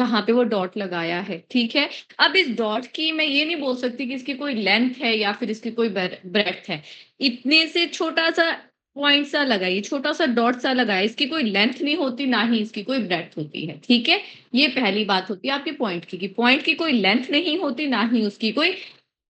कहाँ पे वो डॉट लगाया है, ठीक है। अब इस डॉट की मैं ये नहीं बोल सकती कि इसकी कोई लेंथ है या फिर इसकी कोई ब्रेड्थ है। इतने से छोटा सा पॉइंट सा लगाइए, छोटा सा डॉट सा लगाया, इसकी कोई लेंथ नहीं होती, ना ही इसकी कोई ब्रेड्थ होती है, ठीक है। ये पहली बात होती है आपके पॉइंट की, कि पॉइंट की कोई लेंथ नहीं होती, ना ही उसकी कोई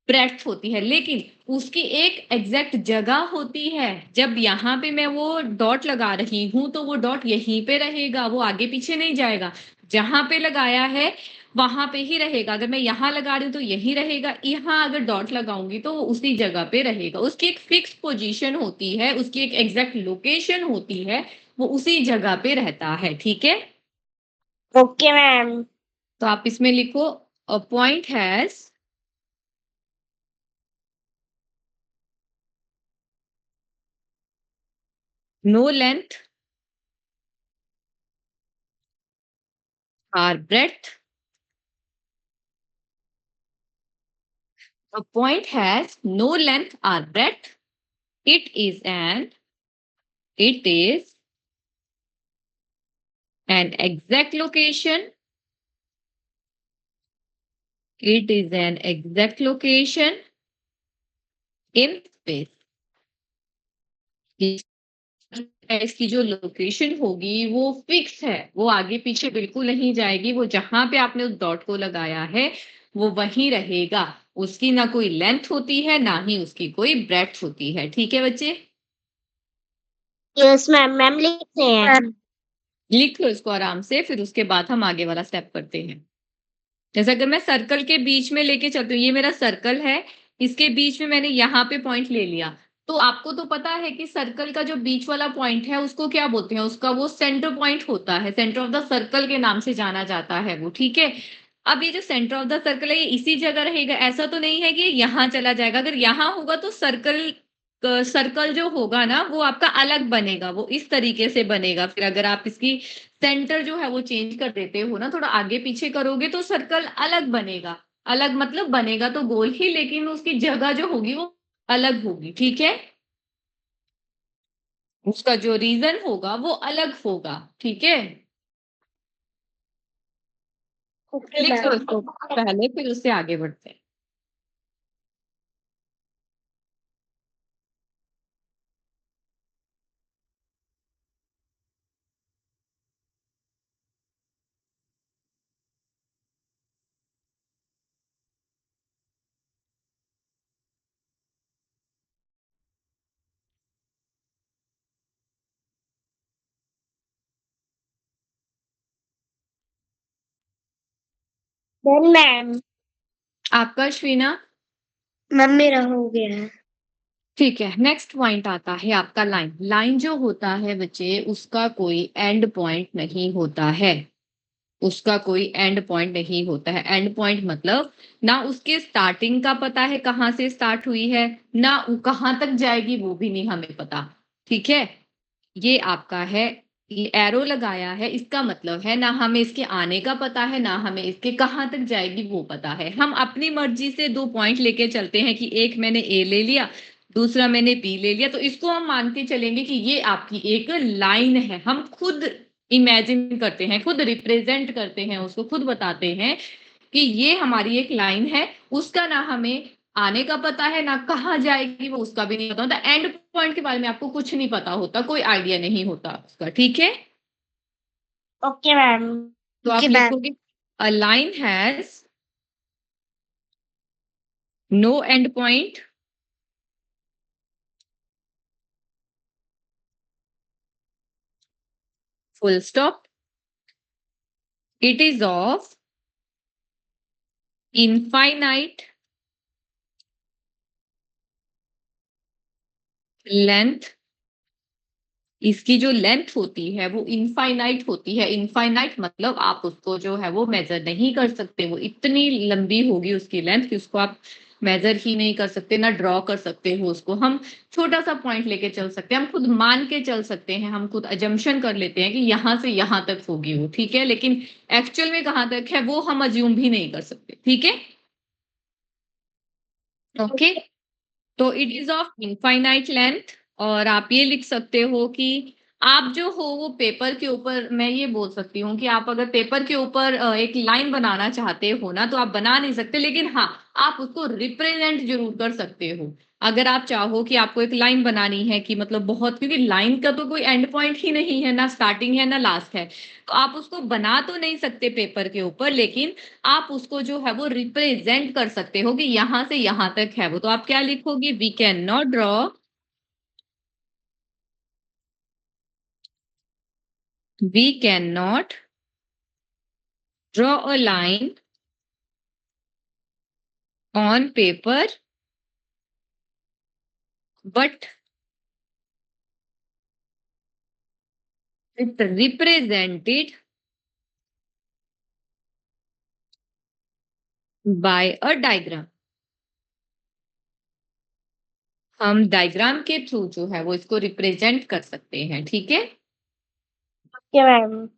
ब्रेड्थ होती है, लेकिन उसकी एक एग्जैक्ट जगह होती है। जब यहाँ पे मैं वो डॉट लगा रही हूं तो वो डॉट यहीं पे रहेगा, वो आगे पीछे नहीं जाएगा। जहां पे लगाया है वहां पे ही रहेगा। अगर मैं यहाँ लगा रही हूँ तो यही रहेगा, यहाँ अगर डॉट लगाऊंगी तो वो उसी जगह पे रहेगा। उसकी एक फिक्स पोजीशन होती है, उसकी एक एग्जैक्ट लोकेशन होती है, वो उसी जगह पे रहता है, ठीक है। Okay ma'am. तो आप इसमें लिखो, a point has no length or breadth. A point has no length or breadth. It is an exact location. It is an exact location in space. इसकी जो लोकेशन होगी वो फिक्स है, वो आगे पीछे बिल्कुल नहीं जाएगी। वो जहां पे आपने उस डॉट को लगाया है वो वहीं रहेगा। उसकी ना कोई लेंथ होती है, ना ही उसकी कोई ब्रेड्थ होती है, ठीक है बच्चे। Yes ma'am. मैम लिख रहे हैं। लिख लो इसको आराम से, फिर उसके बाद हम आगे वाला स्टेप करते हैं। जैसे अगर मैं सर्कल के बीच में लेके चलती हूँ, ये मेरा सर्कल है, इसके बीच में मैंने यहाँ पे पॉइंट ले लिया, तो आपको तो पता है कि सर्कल का जो बीच वाला पॉइंट है उसको क्या बोलते हैं, उसका वो सेंटर पॉइंट होता है, सेंटर ऑफ द सर्कल के नाम से जाना जाता है वो, ठीक है। अब ये जो सेंटर ऑफ द सर्कल है ये इसी जगह रहेगा, ऐसा तो नहीं है कि यहाँ चला जाएगा। अगर यहाँ होगा तो सर्कल सर्कल जो होगा ना वो आपका अलग बनेगा, वो इस तरीके से बनेगा। फिर अगर आप इसकी सेंटर जो है वो चेंज कर देते हो ना, थोड़ा आगे पीछे करोगे तो सर्कल अलग बनेगा। अलग मतलब बनेगा तो गोल ही, लेकिन उसकी जगह जो होगी वो अलग होगी, ठीक है। उसका जो रीजन होगा वो अलग होगा, ठीक है। ओके लिख लो मैम। इसको पहले, फिर उससे आगे बढ़ते हैं। Done ma'am. आपका अश्विना? मैम मेरा हो गया है। ठीक है, नेक्स्ट पॉइंट आता है आपका लाइन। लाइन जो होता है बच्चे, उसका कोई एंड पॉइंट नहीं होता है। उसका कोई एंड पॉइंट नहीं होता है। एंड पॉइंट मतलब ना उसके स्टार्टिंग का पता है कहाँ से स्टार्ट हुई है, ना वो कहाँ तक जाएगी वो भी नहीं हमें पता, ठीक है। ये आपका है, ये एरो लगाया है, इसका मतलब है ना हमें इसके आने का पता है, ना हमें इसके कहाँ तक जाएगी वो पता है। हम अपनी मर्जी से दो पॉइंट लेके चलते हैं कि एक मैंने ए ले लिया, दूसरा मैंने बी ले लिया, तो इसको हम मान के चलेंगे कि ये आपकी एक लाइन है। हम खुद इमेजिन करते हैं, खुद रिप्रेजेंट करते हैं, उसको खुद बताते हैं कि ये हमारी एक लाइन है। उसका ना हमें आने का पता है, ना कहाँ जाएगी वो उसका भी नहीं पता होता। एंड पॉइंट के बारे में आपको कुछ नहीं पता होता, कोई आइडिया नहीं होता उसका, ठीक है। Okay ma'am. तो आप ओके मैम। लिखोगे, a line has no end point, full stop. It is of infinite length. इसकी जो लेंथ होती है वो इनफाइनाइट होती है। इनफाइनाइट मतलब आप उसको जो है वो मेजर नहीं कर सकते, वो इतनी लंबी होगी उसकी लेंथ कि उसको आप मेजर ही नहीं कर सकते, ना ड्रॉ कर सकते हो उसको। हम छोटा सा पॉइंट लेके चल सकते हैं, हम खुद मान के चल सकते हैं, हम खुद अजम्पशन कर लेते हैं कि यहाँ से यहाँ तक होगी वो, ठीक है। लेकिन एक्चुअल में कहाँ तक है वो हम अज्यूम भी नहीं कर सकते, ठीक है। ओके, तो it is of infinite length. और आप ये लिख सकते हो कि आप जो हो वो पेपर के ऊपर, मैं ये बोल सकती हूँ कि आप अगर पेपर के ऊपर एक लाइन बनाना चाहते हो ना, तो आप बना नहीं सकते, लेकिन हाँ, आप उसको रिप्रेजेंट ज़रूर कर सकते हो। अगर आप चाहो कि आपको एक लाइन बनानी है कि मतलब बहुत, क्योंकि लाइन का तो कोई एंड पॉइंट ही नहीं है, ना स्टार्टिंग है, ना लास्ट है। तो आप उसको बना तो नहीं सकते पेपर के ऊपर, लेकिन आप उसको जो है वो रिप्रेजेंट कर सकते हो कि यहाँ से यहाँ तक है वो। तो आप क्या लिखोगे? We can not draw we cannot draw a line on paper, but it represented by a diagram. हम डायग्राम के थ्रू जो है वो इसको रिप्रेजेंट कर सकते हैं, ठीक है? Okay ma'am.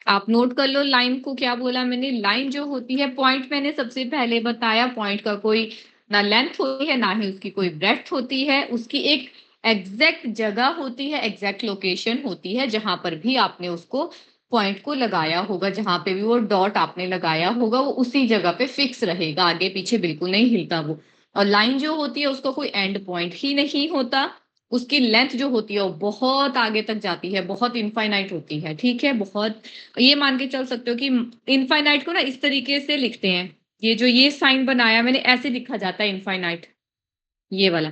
आप नोट कर लो लाइन को, क्या बोला मैंने? लाइन जो होती है, पॉइंट मैंने सबसे पहले बताया, पॉइंट का कोई ना लेंथ होती है, ना ही उसकी कोई ब्रेड्थ होती है। उसकी एक एग्जैक्ट जगह होती है, एग्जैक्ट लोकेशन होती है, जहां पर भी आपने उसको पॉइंट को लगाया होगा, जहां पे भी वो डॉट आपने लगाया होगा, वो उसी जगह पे फिक्स रहेगा, आगे पीछे बिल्कुल नहीं हिलता वो। और लाइन जो होती है उसका कोई एंड पॉइंट ही नहीं होता। उसकी लेंथ जो होती है वो बहुत आगे तक जाती है, बहुत इनफाइनाइट होती है, ठीक है? बहुत, ये मान के चल सकते हो कि इनफाइनाइट को ना इस तरीके से लिखते हैं, ये जो ये साइन बनाया मैंने, ऐसे लिखा जाता है इनफाइनाइट, ये वाला।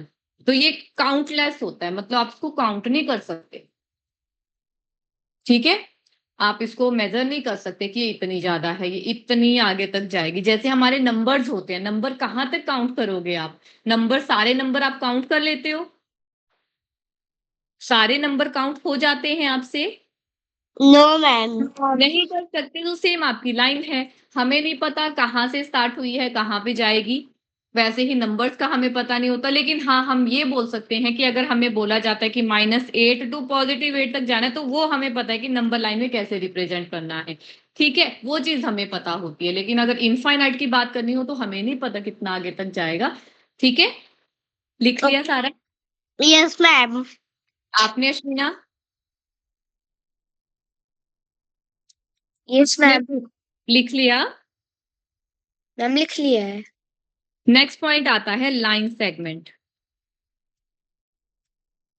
तो ये काउंटलेस होता है, मतलब आप इसको काउंट नहीं कर सकते, ठीक है? आप इसको मेजर नहीं कर सकते कि ये इतनी ज्यादा है, ये इतनी आगे तक जाएगी। जैसे हमारे नंबर्स होते हैं, नंबर कहाँ तक काउंट करोगे आप? नंबर, सारे नंबर आप काउंट कर लेते हो? सारे नंबर काउंट हो जाते हैं आपसे? No ma'am. नहीं कर सकते। तो सेम आपकी लाइन है, हमें नहीं पता कहाँ से स्टार्ट हुई है, कहाँ पे जाएगी। वैसे ही नंबर्स का हमें पता नहीं होता, लेकिन हाँ, हम ये बोल सकते हैं कि अगर हमें बोला जाता है कि -8 टू +8 तक जाना है, तो वो हमें पता है कि नंबर लाइन में कैसे रिप्रेजेंट करना है, ठीक है? वो चीज हमें पता होती है, लेकिन अगर इनफाइनाइट की बात करनी हो तो हमें नहीं पता कितना आगे तक जाएगा, ठीक है? लिख लिया सारा यस मैम। आपने, अश्विना? Yes ma'am. लिख लिया। मैम लिख लिया है। नेक्स्ट पॉइंट आता है लाइन सेगमेंट।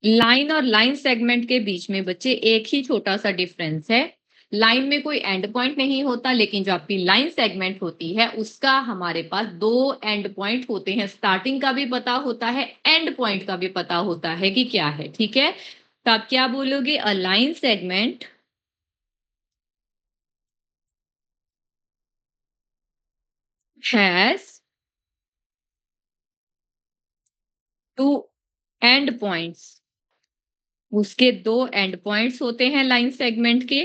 लाइन और लाइन सेगमेंट के बीच में बच्चे एक ही छोटा सा डिफरेंस है। लाइन में कोई एंड पॉइंट नहीं होता, लेकिन जो आपकी लाइन सेगमेंट होती है उसका हमारे पास दो एंड पॉइंट होते हैं। स्टार्टिंग का भी पता होता है, एंड पॉइंट का भी पता होता है कि क्या है, ठीक है? तो आप क्या बोलोगे? A line segment has two end points. उसके दो एंड पॉइंट्स होते हैं लाइन सेगमेंट के,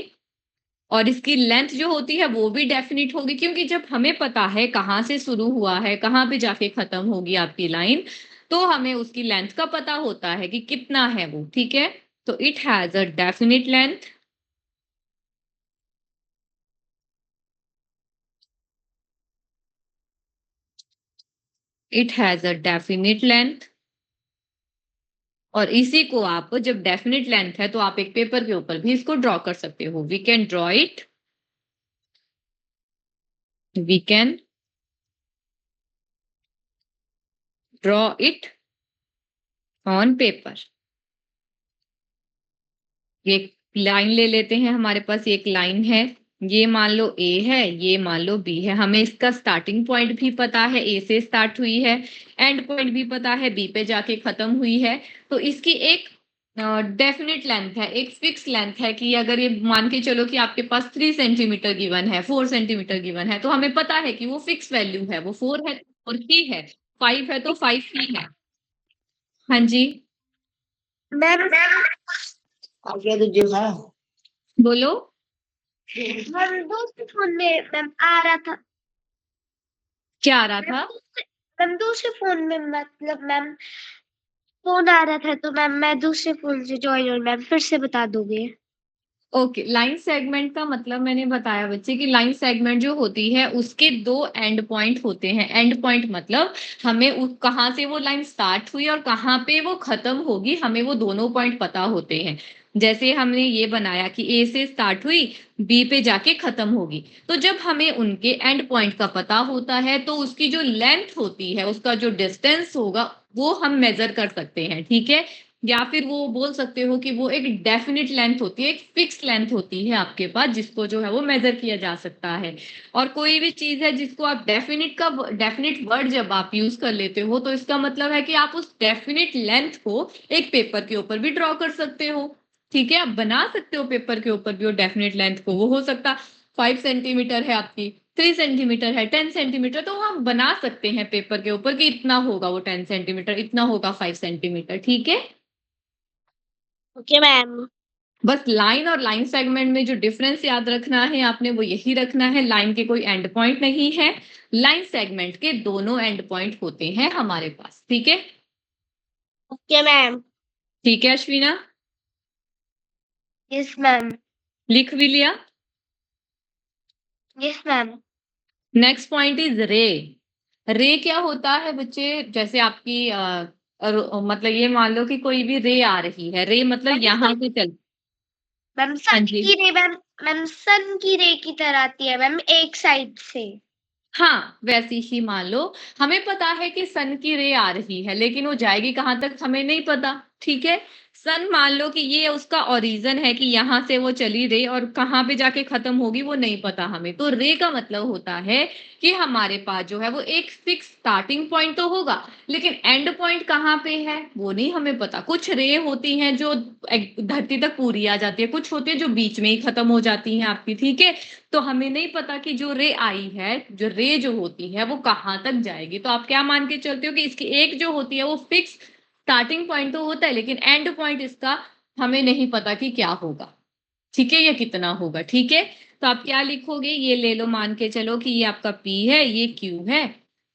और इसकी लेंथ जो होती है वो भी डेफिनिट होगी, क्योंकि जब हमें पता है कहाँ से शुरू हुआ है, कहाँ पे जाके खत्म होगी आपकी लाइन, तो हमें उसकी लेंथ का पता होता है कि कितना है वो, ठीक है? तो it has a definite length. It has a definite length. और इसी को आप, जब डेफिनिट लेंथ है तो आप एक पेपर के ऊपर भी इसको ड्रॉ कर सकते हो। We can draw it, we can draw it on paper. एक लाइन ले लेते हैं, हमारे पास एक लाइन है, ये मान लो ए है, ये मान लो बी है। हमें इसका स्टार्टिंग पॉइंट भी पता है, ए से स्टार्ट हुई है, एंड पॉइंट भी पता है, बी पे जाके खत्म हुई है। तो इसकी एक डेफिनेट लेंथ है, एक फिक्स लेंथ है कि अगर ये मान के चलो कि आपके पास 3 सेंटीमीटर गिवन है, 4 सेंटीमीटर गिवन है, तो हमें पता है कि वो फिक्स वैल्यू है, वो 4 है तो 4 ही है, 5 है तो 5 ही है। हाँ जी, मैम आगे तो जो है बोलो। मैम दूसरे फोन में मैम आ रहा था। क्या आ रहा था? मैम दूसरे फोन में मतलब मैम फोन आ रहा था, तो मैम मैं दूसरे फोन से ज्वाइन, और मैम फिर से बता दोगे? ओके, लाइन सेगमेंट का मतलब मैंने बताया बच्चे कि लाइन सेगमेंट जो होती है उसके दो एंड पॉइंट होते हैं। एंड पॉइंट मतलब हमें कहाँ से वो लाइन स्टार्ट हुई और कहाँ पे वो खत्म होगी, हमें वो दोनों पॉइंट पता होते हैं। जैसे हमने ये बनाया कि ए से स्टार्ट हुई, बी पे जाके खत्म होगी। तो जब हमें उनके एंड पॉइंट का पता होता है तो उसकी जो लेंथ होती है, उसका जो डिस्टेंस होगा, वो हम मेजर कर सकते हैं। ठीक है, या फिर वो बोल सकते हो कि वो एक डेफिनिट लेंथ होती है, एक फिक्स लेंथ होती है आपके पास, जिसको जो है वो मेजर किया जा सकता है। और कोई भी चीज है जिसको आप डेफिनिट वर्ड जब आप यूज कर लेते हो, तो इसका मतलब है कि आप उस डेफिनिट लेंथ को एक पेपर के ऊपर भी ड्रॉ कर सकते हो। ठीक है, आप बना सकते हो पेपर के ऊपर भी वो डेफिनिट लेंथ को। वो हो सकता 5 सेंटीमीटर है आपकी, 3 सेंटीमीटर है, 10 सेंटीमीटर, तो हम बना सकते हैं पेपर के ऊपर कि इतना होगा वो 10 सेंटीमीटर, इतना होगा 5 सेंटीमीटर। ठीक है, ओके मैम। बस लाइन और लाइन सेगमेंट में जो डिफरेंस याद रखना है आपने, वो यही रखना है, लाइन के कोई एंड पॉइंट नहीं है, लाइन सेगमेंट के दोनों एंड पॉइंट होते हैं हमारे पास। ठीक है, ओके मैम। ठीक है अश्विना, यस मैम। लिख भी लिया। Yes ma'am. Next point is रे। रे क्या होता है बच्चे? जैसे आपकी मतलब ये मान लो कि कोई भी रे आ रही है, रे मतलब मैम यहाँ सन से चल। मैम हाँ सन जी, की रे मैम। मैम सन की रे की तरह आती है मैम, एक साइड से। हाँ वैसी ही मान लो। हमें पता है कि सन की रे आ रही है, लेकिन वो जाएगी कहाँ तक हमें नहीं पता। ठीक है, सन मान लो कि ये उसका ओरिजिन है कि यहाँ से वो चली रे, और कहाँ पे जाके खत्म होगी वो नहीं पता हमें। तो रे का मतलब होता है कि हमारे पास जो है वो एक फिक्स स्टार्टिंग पॉइंट तो होगा, लेकिन एंड पॉइंट कहाँ पे है वो नहीं हमें पता। कुछ रे होती हैं जो धरती तक पूरी आ जाती है, कुछ होती है जो बीच में ही खत्म हो जाती हैं आपकी। ठीक है, तो हमें नहीं पता कि जो रे आई है, जो रे जो होती है वो कहाँ तक जाएगी। तो आप क्या मान के चलते हो कि इसकी एक जो होती है वो फिक्स स्टार्टिंग पॉइंट तो होता है, लेकिन एंड पॉइंट इसका हमें नहीं पता कि क्या होगा। ठीक है, या कितना होगा। ठीक है, तो आप क्या लिखोगे, ये ले लो, मान के चलो कि ये आपका P है, ये Q है।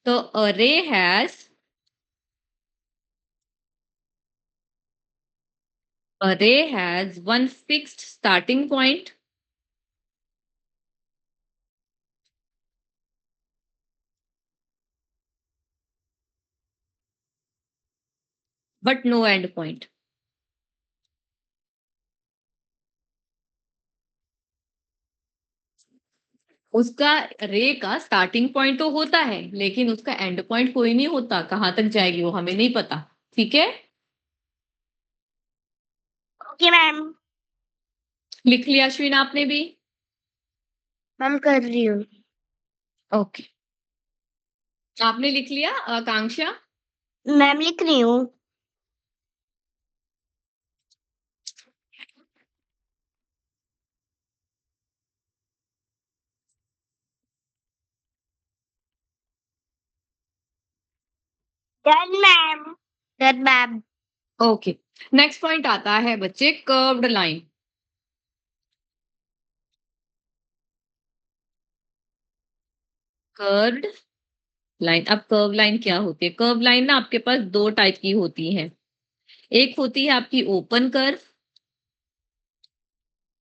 तो a ray has one fixed starting point but no end point. उसका रे का स्टार्टिंग पॉइंट तो होता है, लेकिन उसका एंड पॉइंट कोई नहीं होता, कहाँ तक जाएगी वो हमें नहीं पता। ठीक है, ओके मैम। लिख लिया अश्विन आपने भी? मैम कर रही हूँ। ओके, आपने लिख लिया आकांक्षा? मैम लिख रही हूँ। Done ma'am. Done ma'am. Okay, next point आता है बच्चे कर्व्ड लाइन। कर्व्ड लाइन, अब कर्व लाइन क्या होती है? कर्व लाइन ना आपके पास दो टाइप की होती है। एक होती है आपकी ओपन कर्व,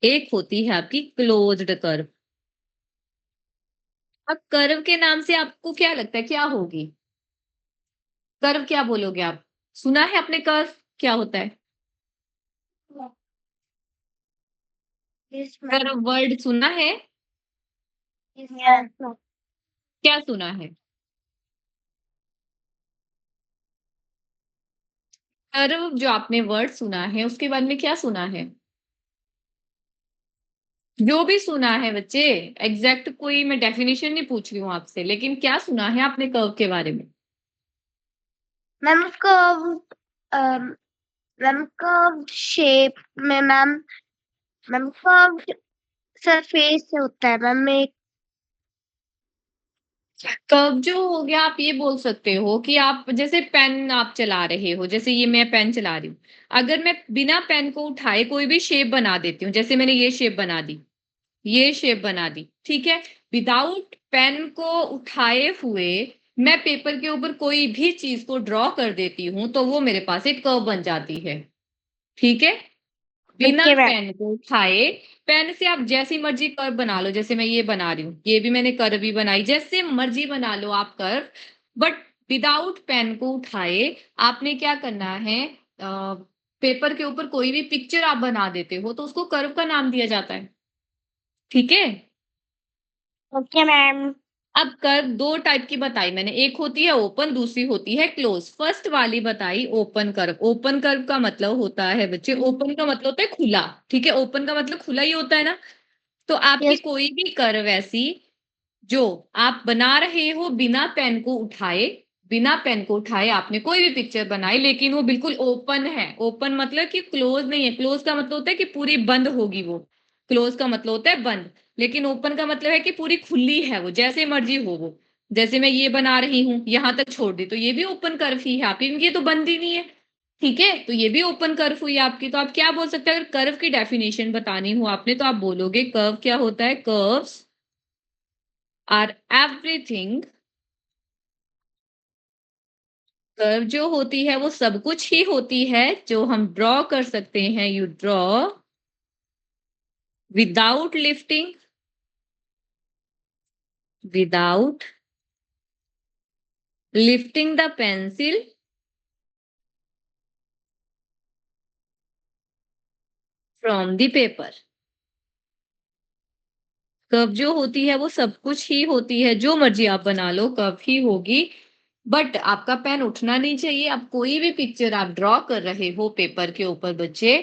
एक होती है आपकी क्लोज्ड कर्व। अब कर्व के नाम से आपको क्या लगता है क्या होगी? कर्व क्या बोलोगे आप? सुना है आपने कर्व क्या होता है? Yes ma'am. कर्व वर्ड सुना है? Yes ma'am. क्या सुना है? कर्व जो आपने वर्ड सुना है उसके बाद में क्या सुना है? जो भी सुना है बच्चे, एग्जैक्ट कोई मैं डेफिनेशन नहीं पूछ रही हूँ आपसे, लेकिन क्या सुना है आपने कर्व के बारे में? Ma'am curve ma'am curve shape में मैम। मैम कर्व सरफेस होता है मैम एक। कर्व जो हो गया, आप ये बोल सकते हो कि आप जैसे पेन आप चला रहे हो, जैसे ये मैं पेन चला रही हूँ, अगर मैं बिना पेन को उठाए कोई भी शेप बना देती हूँ, जैसे मैंने ये शेप बना दी, ये शेप बना दी, ठीक है, विदाउट पेन को उठाए हुए मैं पेपर के ऊपर कोई भी चीज को ड्रॉ कर देती हूँ, तो वो मेरे पास एक कर्व बन जाती है। ठीक है, बिना ओके मैम। पेन को उठाए, पेन से आप जैसी मर्जी कर्व बना लो, जैसे मैं ये बना रही हूँ, ये भी मैंने कर्व ही बनाई, जैसे मर्जी बना लो आप कर्व, बट विदाउट पेन को उठाए आपने क्या करना है, पेपर के ऊपर कोई भी पिक्चर आप बना देते हो तो उसको कर्व का नाम दिया जाता है। ठीक है। Okay ma'am. अब कर्व दो टाइप की बताई मैंने, एक होती है ओपन, दूसरी होती है क्लोज। फर्स्ट वाली बताई ओपन कर्व। ओपन कर्व का मतलब होता है बच्चे, ओपन का मतलब होता है खुला। ठीक है, ओपन का मतलब खुला ही होता है ना। तो आपकी यस। कोई भी कर्व ऐसी जो आप बना रहे हो बिना पेन को उठाए, बिना पेन को उठाए आपने कोई भी पिक्चर बनाई, लेकिन वो बिल्कुल ओपन है। ओपन मतलब कि क्लोज नहीं है। क्लोज का मतलब होता है कि पूरी बंद होगी वो, क्लोज का मतलब होता है बंद। लेकिन ओपन का मतलब है कि पूरी खुली है वो, जैसे मर्जी हो वो। जैसे मैं ये बना रही हूं, यहां तक छोड़ दी, तो ये भी ओपन कर्व ही है आपकी, क्योंकि ये तो बंद ही नहीं है। ठीक है, तो ये भी ओपन कर्व हुई आपकी। तो आप क्या बोल सकते हैं, अगर कर्व की डेफिनेशन बतानी हो आपने, तो आप बोलोगे कर्व क्या होता है, कर्व्स आर एवरीथिंग। कर्व जो होती है वो सब कुछ ही होती है जो हम ड्रॉ कर सकते हैं। You draw without lifting, without lifting the pencil from the paper. Curve जो होती है वो सब कुछ ही होती है, जो मर्जी आप बना लो कर्व ही होगी। बट आपका पेन उठना नहीं चाहिए। आप कोई भी पिक्चर आप ड्रॉ कर रहे हो पेपर के ऊपर बच्चे,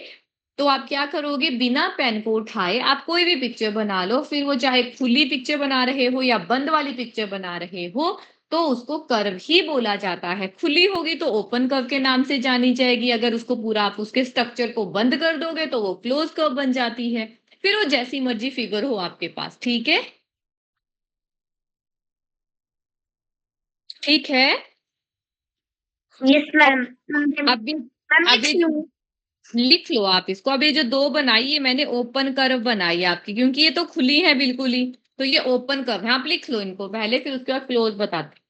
तो आप क्या करोगे, बिना पेन को उठाए आप कोई भी पिक्चर बना लो, फिर वो चाहे खुली पिक्चर बना रहे हो या बंद वाली पिक्चर बना रहे हो, तो उसको कर्व ही बोला जाता है। खुली होगी तो ओपन कर्व के नाम से जानी जाएगी, अगर उसको पूरा आप उसके स्ट्रक्चर को बंद कर दोगे तो वो क्लोज कर्व बन जाती है। फिर वो जैसी मर्जी फिगर हो आपके पास। ठीक है, ठीक है। Yes ma'am. मैम अभी लिख अभी लूं? लिख लो आप इसको। अब ये जो दो बनाई है मैंने, ओपन कर्व बनाई है आपकी, क्योंकि ये तो खुली है बिल्कुल ही, तो ये ओपन कर्व है। आप लिख लो इनको पहले, फिर उसके बाद क्लोज बताते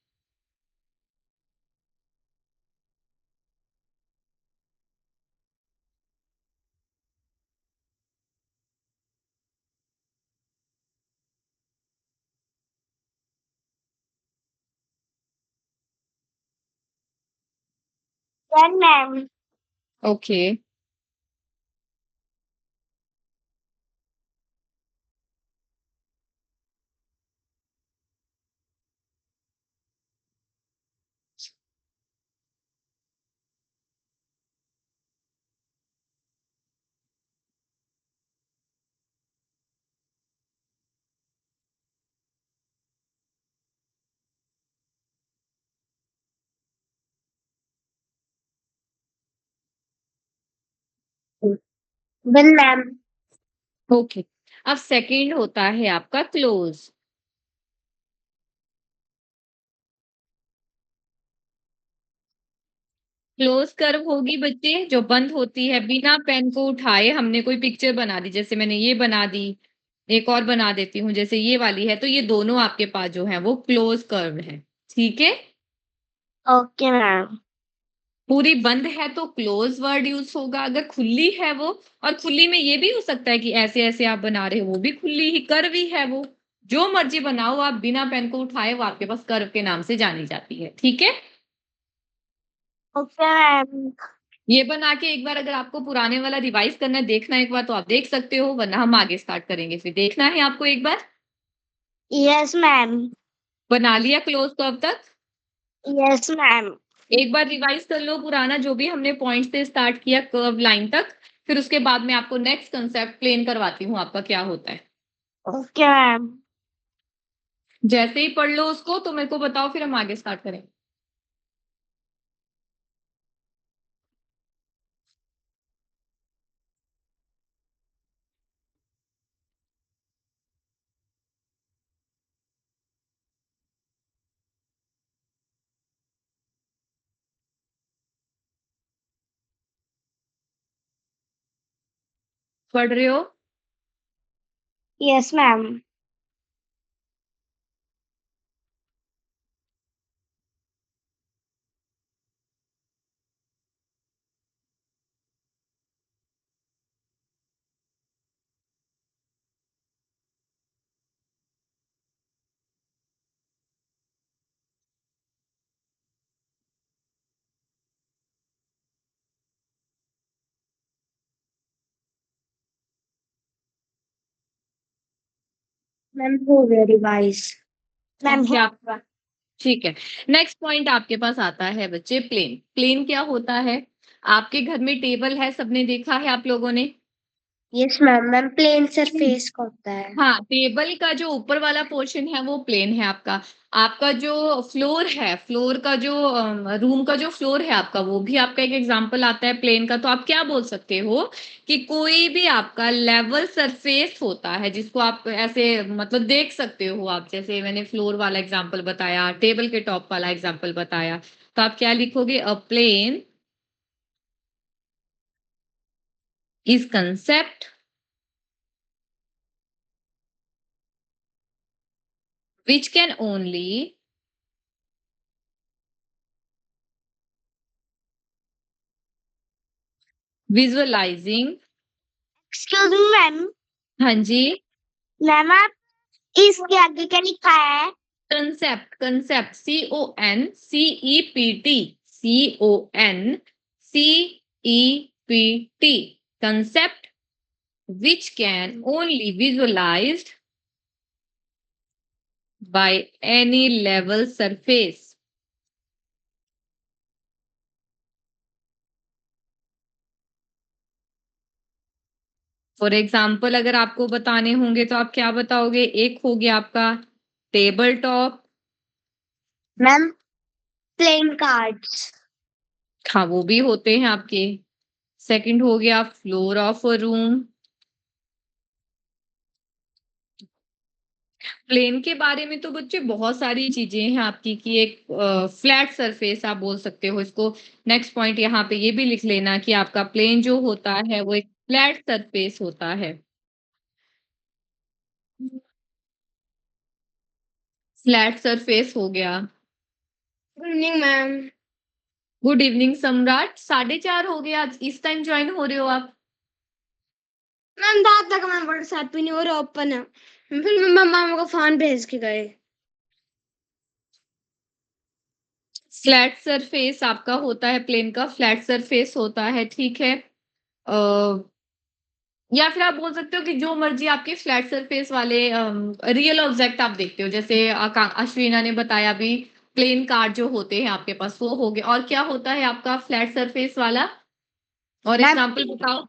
डन मैम। हैं। ओके। Done ma'am. ओके, अब सेकंड होता है आपका क्लोज। क्लोज कर्व होगी बच्चे जो बंद होती है, बिना पेन को उठाए हमने कोई पिक्चर बना दी, जैसे मैंने ये बना दी, एक और बना देती हूँ जैसे ये वाली है, तो ये दोनों आपके पास जो है वो क्लोज कर्व है। ठीक है, ओके मैम। पूरी बंद है तो क्लोज वर्ड यूज होगा, अगर खुली है वो, और खुली में ये भी हो सकता है कि ऐसे ऐसे आप बना रहे हो, वो भी खुली ही कर्व ही है वो। जो मर्जी बनाओ आप बिना पेन को उठाए, वो आपके पास कर्व के नाम से जानी जाती है। ठीक है, ओके मैम। ये बना के एक बार अगर आपको पुराने वाला रिवाइज करना है, देखना है एक बार, तो आप देख सकते हो, वरना हम आगे स्टार्ट करेंगे। फिर देखना है आपको एक बार। Yes ma'am. बना लिया क्लोज कर्व तक? Yes ma'am. एक बार रिवाइज कर लो पुराना जो भी हमने पॉइंट से स्टार्ट किया कर्व लाइन तक, फिर उसके बाद मैं आपको नेक्स्ट कंसेप्ट प्लेन करवाती हूँ आपका क्या होता है। Okay ma'am. जैसे ही पढ़ लो उसको तो मेरे को बताओ, फिर हम आगे स्टार्ट करेंगे। पढ़ रहे हो? Yes ma'am. मैम हो गया रिवाइज। मैम क्या आपका ठीक है। नेक्स्ट पॉइंट आपके पास आता है बच्चे प्लेन। प्लेन क्या होता है? आपके घर में टेबल है, सबने देखा है आप लोगों ने? Yes ma'am. Ma'am plane surface का होता है। हाँ, टेबल का जो ऊपर वाला पोर्शन है वो प्लेन है आपका। आपका जो फ्लोर है, फ्लोर का जो रूम का जो फ्लोर है आपका, वो भी आपका एक एग्जांपल आता है प्लेन का। तो आप क्या बोल सकते हो कि कोई भी आपका लेवल सरफेस होता है जिसको आप ऐसे मतलब देख सकते हो आप, जैसे मैंने फ्लोर वाला एग्जांपल बताया, टेबल के टॉप वाला एग्जांपल बताया, तो आप क्या लिखोगे? A plane is concept which can only visualizing। Excuse me ma'am. हाँ जी। मैम आप इसके आगे क्या लिखा है? Concept, concept, CONCEPT, CONCEPT, concept which can only visualized by any level surface। For example अगर आपको बताने होंगे तो आप क्या बताओगे? एक हो गया आपका table top. Ma'am plain cards. हाँ, वो भी होते हैं आपके। सेकंड हो गया floor of a room. Plain के बारे में तो बच्चे बहुत सारी चीजें हैं आपकी कि एक फ्लैट सरफेस आप बोल सकते हो इसको। नेक्स्ट पॉइंट यहाँ पे ये भी लिख लेना कि आपका प्लेन जो होता है वो एक फ्लैट सरफेस होता है। फ्लैट सरफेस हो गया। Good evening ma'am. Good evening सम्राट, 4:30 हो गया, आज इस टाइम ज्वाइन हो रहे हो आप? मैम रात तक मैम व्हाट्सएप ही नहीं हो रहा ओपन है। फिर मम्मा को फोन भेज के गए। फ्लैट सरफेस आपका होता है, प्लेन का फ्लैट सरफेस होता है, ठीक है। या फिर आप बोल सकते हो कि जो मर्जी आपके फ्लैट सरफेस वाले रियल ऑब्जेक्ट आप देखते हो, जैसे अश्विना ने बताया अभी प्लेन कार्ड जो होते हैं आपके पास वो हो गए। और क्या होता है आपका फ्लैट सरफेस वाला? और मैम एग्जांपल बताओ।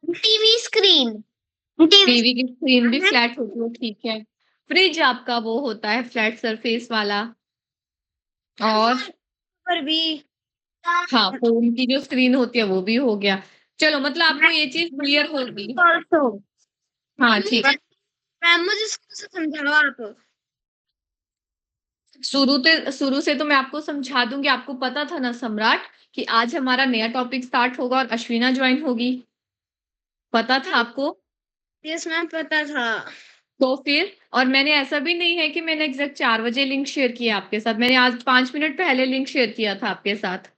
TV screen. टीवी टीवी की स्क्रीन भी फ्लैट होती है, ठीक है। फ्रिज आपका वो होता है फ्लैट सरफेस वाला। और पर भी। हाँ, फोन की जो स्क्रीन होती है वो भी हो गया। चलो, मतलब आपको ये चीज क्लियर होगी। ऑल्सो। हाँ ठीक है। मैम मुझे इसको समझाओ आप। शुरू से तो मैं आपको समझा दूंगी। आपको पता था ना सम्राट कि आज हमारा नया टॉपिक स्टार्ट होगा और अश्विना ज्वाइन होगी? पता था आपको? यस मैम पता था। तो फिर और मैंने ऐसा भी नहीं है कि मैंने एग्जैक्ट 4 बजे लिंक शेयर किया आपके साथ। मैंने आज 5 मिनट पहले लिंक शेयर किया था आपके साथ।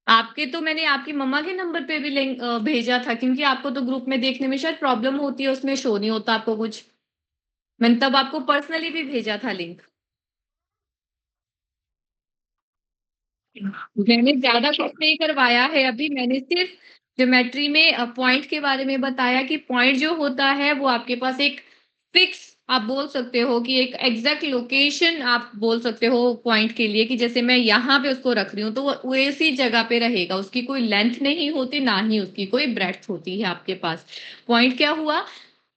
आपके तो मैंने आपकी मम्मा के नंबर पे भी लिंक भेजा था, क्योंकि आपको तो ग्रुप में देखने में शायद प्रॉब्लम होती है, उसमें शो नहीं होता आपको कुछ। मैंने तब आपको पर्सनली भी भेजा था लिंक। मैंने ज्यादा कुछ नहीं करवाया है अभी। मैंने सिर्फ ज्योमेट्री में पॉइंट के बारे में बताया कि पॉइंट जो होता है वो आपके पास एक फिक्स, आप बोल सकते हो कि एक एग्जैक्ट लोकेशन आप बोल सकते हो पॉइंट के लिए, कि जैसे मैं यहाँ पे उसको रख रही हूँ तो वो ऐसी जगह पे रहेगा, उसकी कोई लेंथ नहीं होती, ना ही उसकी कोई ब्रेड्थ होती है आपके पास। पॉइंट क्या हुआ?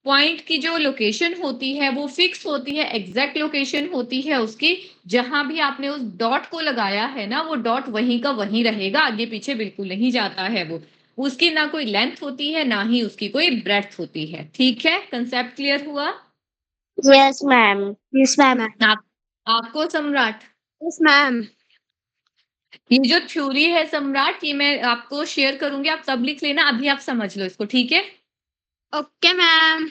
पॉइंट की जो लोकेशन होती है वो फिक्स होती है, एग्जैक्ट लोकेशन होती है उसकी। जहां भी आपने उस डॉट को लगाया है ना, वो डॉट वहीं का वहीं रहेगा, आगे पीछे बिल्कुल नहीं जाता है वो। उसकी ना कोई लेंथ होती है, ना ही उसकी कोई ब्रेड्थ होती है, ठीक है। कंसेप्ट क्लियर हुआ? Yes ma'am. Yes ma'am. आप आपको सम्राट, यस मैम। ये जो थ्योरी है सम्राट, ये मैं आपको शेयर करूंगी, आप सब लिख लेना, अभी आप समझ लो इसको, ठीक है। Okay ma'am.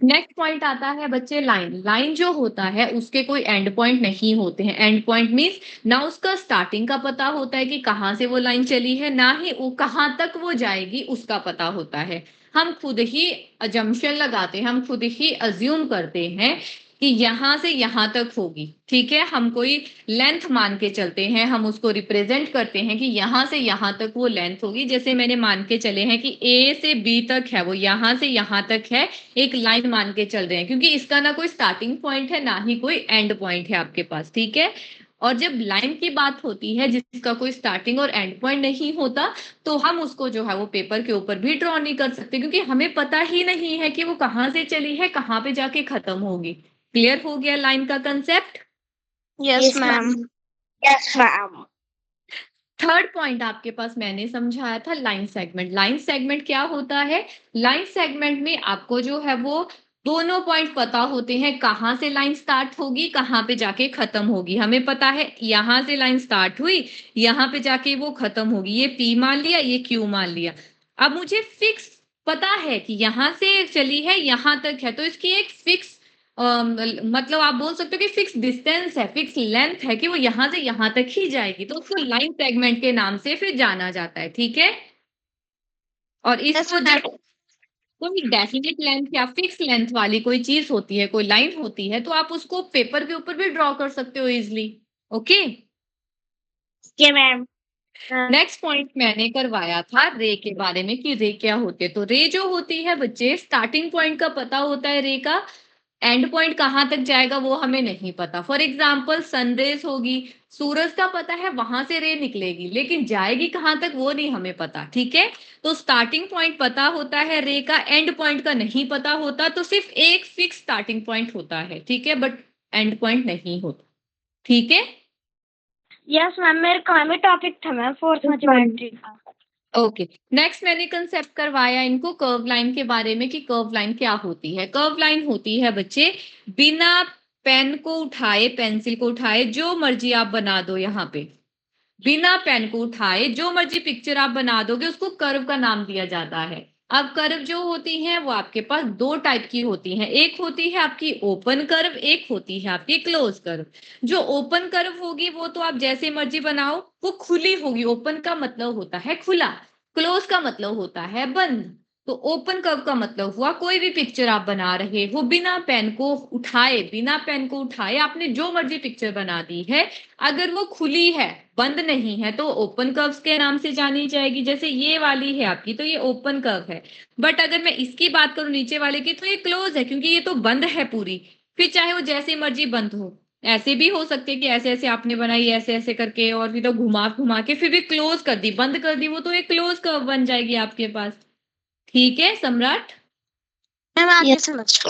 नेक्स्ट पॉइंट आता है बच्चे लाइन। लाइन जो होता है उसके कोई एंड पॉइंट नहीं होते हैं। एंड पॉइंट मीन्स ना उसका स्टार्टिंग का पता होता है कि कहाँ से वो लाइन चली है, ना ही वो कहाँ तक वो जाएगी उसका पता होता है। हम खुद ही अजम्पशन लगाते हैं, हम खुद ही अज्यूम करते हैं कि यहाँ से यहाँ तक होगी, ठीक है। हम कोई लेंथ मान के चलते हैं, हम उसको रिप्रेजेंट करते हैं कि यहाँ से यहाँ तक वो लेंथ होगी। जैसे मैंने मान के चले हैं कि ए से बी तक है, वो यहाँ से यहाँ तक है, एक लाइन मान के चल रहे हैं, क्योंकि इसका ना कोई स्टार्टिंग पॉइंट है ना ही कोई एंड पॉइंट है आपके पास, ठीक है। और जब लाइन की बात होती है जिसका कोई स्टार्टिंग और एंड पॉइंट नहीं होता, तो हम उसको जो है वो पेपर के ऊपर भी ड्रॉ नहीं कर सकते, क्योंकि हमें पता ही नहीं है कि वो कहाँ से चली है, कहाँ पे जाके खत्म होगी। क्लियर हो गया लाइन का concept? Yes ma'am. Yes, ma'am. Third point आपके पास मैंने समझाया था लाइन सेगमेंट। लाइन सेगमेंट क्या होता है? लाइन सेगमेंट में आपको जो है वो दोनों पॉइंट पता होते हैं, कहाँ से लाइन स्टार्ट होगी, कहाँ पे जाके खत्म होगी। हमें पता है यहाँ से लाइन स्टार्ट हुई, यहाँ पे जाके वो खत्म होगी। ये P मान लिया, ये Q मान लिया। अब मुझे फिक्स पता है कि यहाँ से चली है, यहाँ तक है, तो इसकी एक फिक्स मतलब आप बोल सकते हो कि फिक्स डिस्टेंस है, फिक्स लेंथ है कि वो यहाँ से यहाँ तक ही जाएगी, तो उसको लाइन सेगमेंट के नाम से फिर जाना जाता है, ठीक है। और इसको जब कोई डेफिनेट लेंथ या फिक्स लेंथ वाली कोई चीज होती है, कोई लाइन होती है, तो आप उसको पेपर के ऊपर भी ड्रॉ कर सकते हो easily. Okay, Okay, ma'am. Next point मैंने करवाया था रे के बारे में कि रे क्या होते हैं। तो रे जो होती है बच्चे, स्टार्टिंग पॉइंट का पता होता है रे का, एंड पॉइंट कहाँ तक जाएगा वो हमें नहीं पता। फॉर एग्जाम्पल सनरेज होगी, सूरज का पता है वहां से रे निकलेगी, लेकिन जाएगी कहाँ तक वो नहीं हमें पता, ठीक है। तो स्टार्टिंग पॉइंट पता होता है रे का, एंड पॉइंट का नहीं पता होता, तो सिर्फ एक फिक्स स्टार्टिंग पॉइंट होता है, ठीक है, बट एंड पॉइंट नहीं होता, ठीक है। Yes, ma'am. मेरे काम में टॉपिक था मैम फोर्थ में ज्योमेट्री का। ओके, नेक्स्ट मैंने कंसेप्ट करवाया इनको कर्व लाइन के बारे में कि कर्व लाइन क्या होती है। कर्व लाइन होती है बच्चे, बिना पेन को उठाए, पेंसिल को उठाए, जो मर्जी आप बना दो, यहाँ पे बिना पेन को उठाए जो मर्जी पिक्चर आप बना दोगे उसको कर्व का नाम दिया जाता है। अब कर्व जो होती हैं वो आपके पास दो टाइप की होती हैं, एक होती है आपकी ओपन कर्व, एक होती है आपकी क्लोज कर्व। जो ओपन कर्व होगी वो तो आप जैसे मर्जी बनाओ, वो खुली होगी। ओपन का मतलब होता है खुला, क्लोज का मतलब होता है बंद। तो ओपन कर्व का मतलब हुआ कोई भी पिक्चर आप बना रहे हो बिना पेन को उठाए, बिना पेन को उठाए आपने जो मर्जी पिक्चर बना दी है, अगर वो खुली है, बंद नहीं है, तो ओपन कर्व्स के नाम से जानी जाएगी। जैसे ये वाली है आपकी, तो ये ओपन कर्व है। बट अगर मैं इसकी बात करूं नीचे वाले की, तो ये क्लोज है, क्योंकि ये तो बंद है पूरी। फिर चाहे वो जैसे मर्जी बंद हो, ऐसे भी हो सकते कि ऐसे ऐसे आपने बनाई, ऐसे ऐसे करके, और फिर तो घुमा घुमा के फिर भी क्लोज कर दी, बंद कर दी, वो तो एक क्लोज कर्व बन जाएगी आपके पास, ठीक है सम्राट। मैम आगे समझ।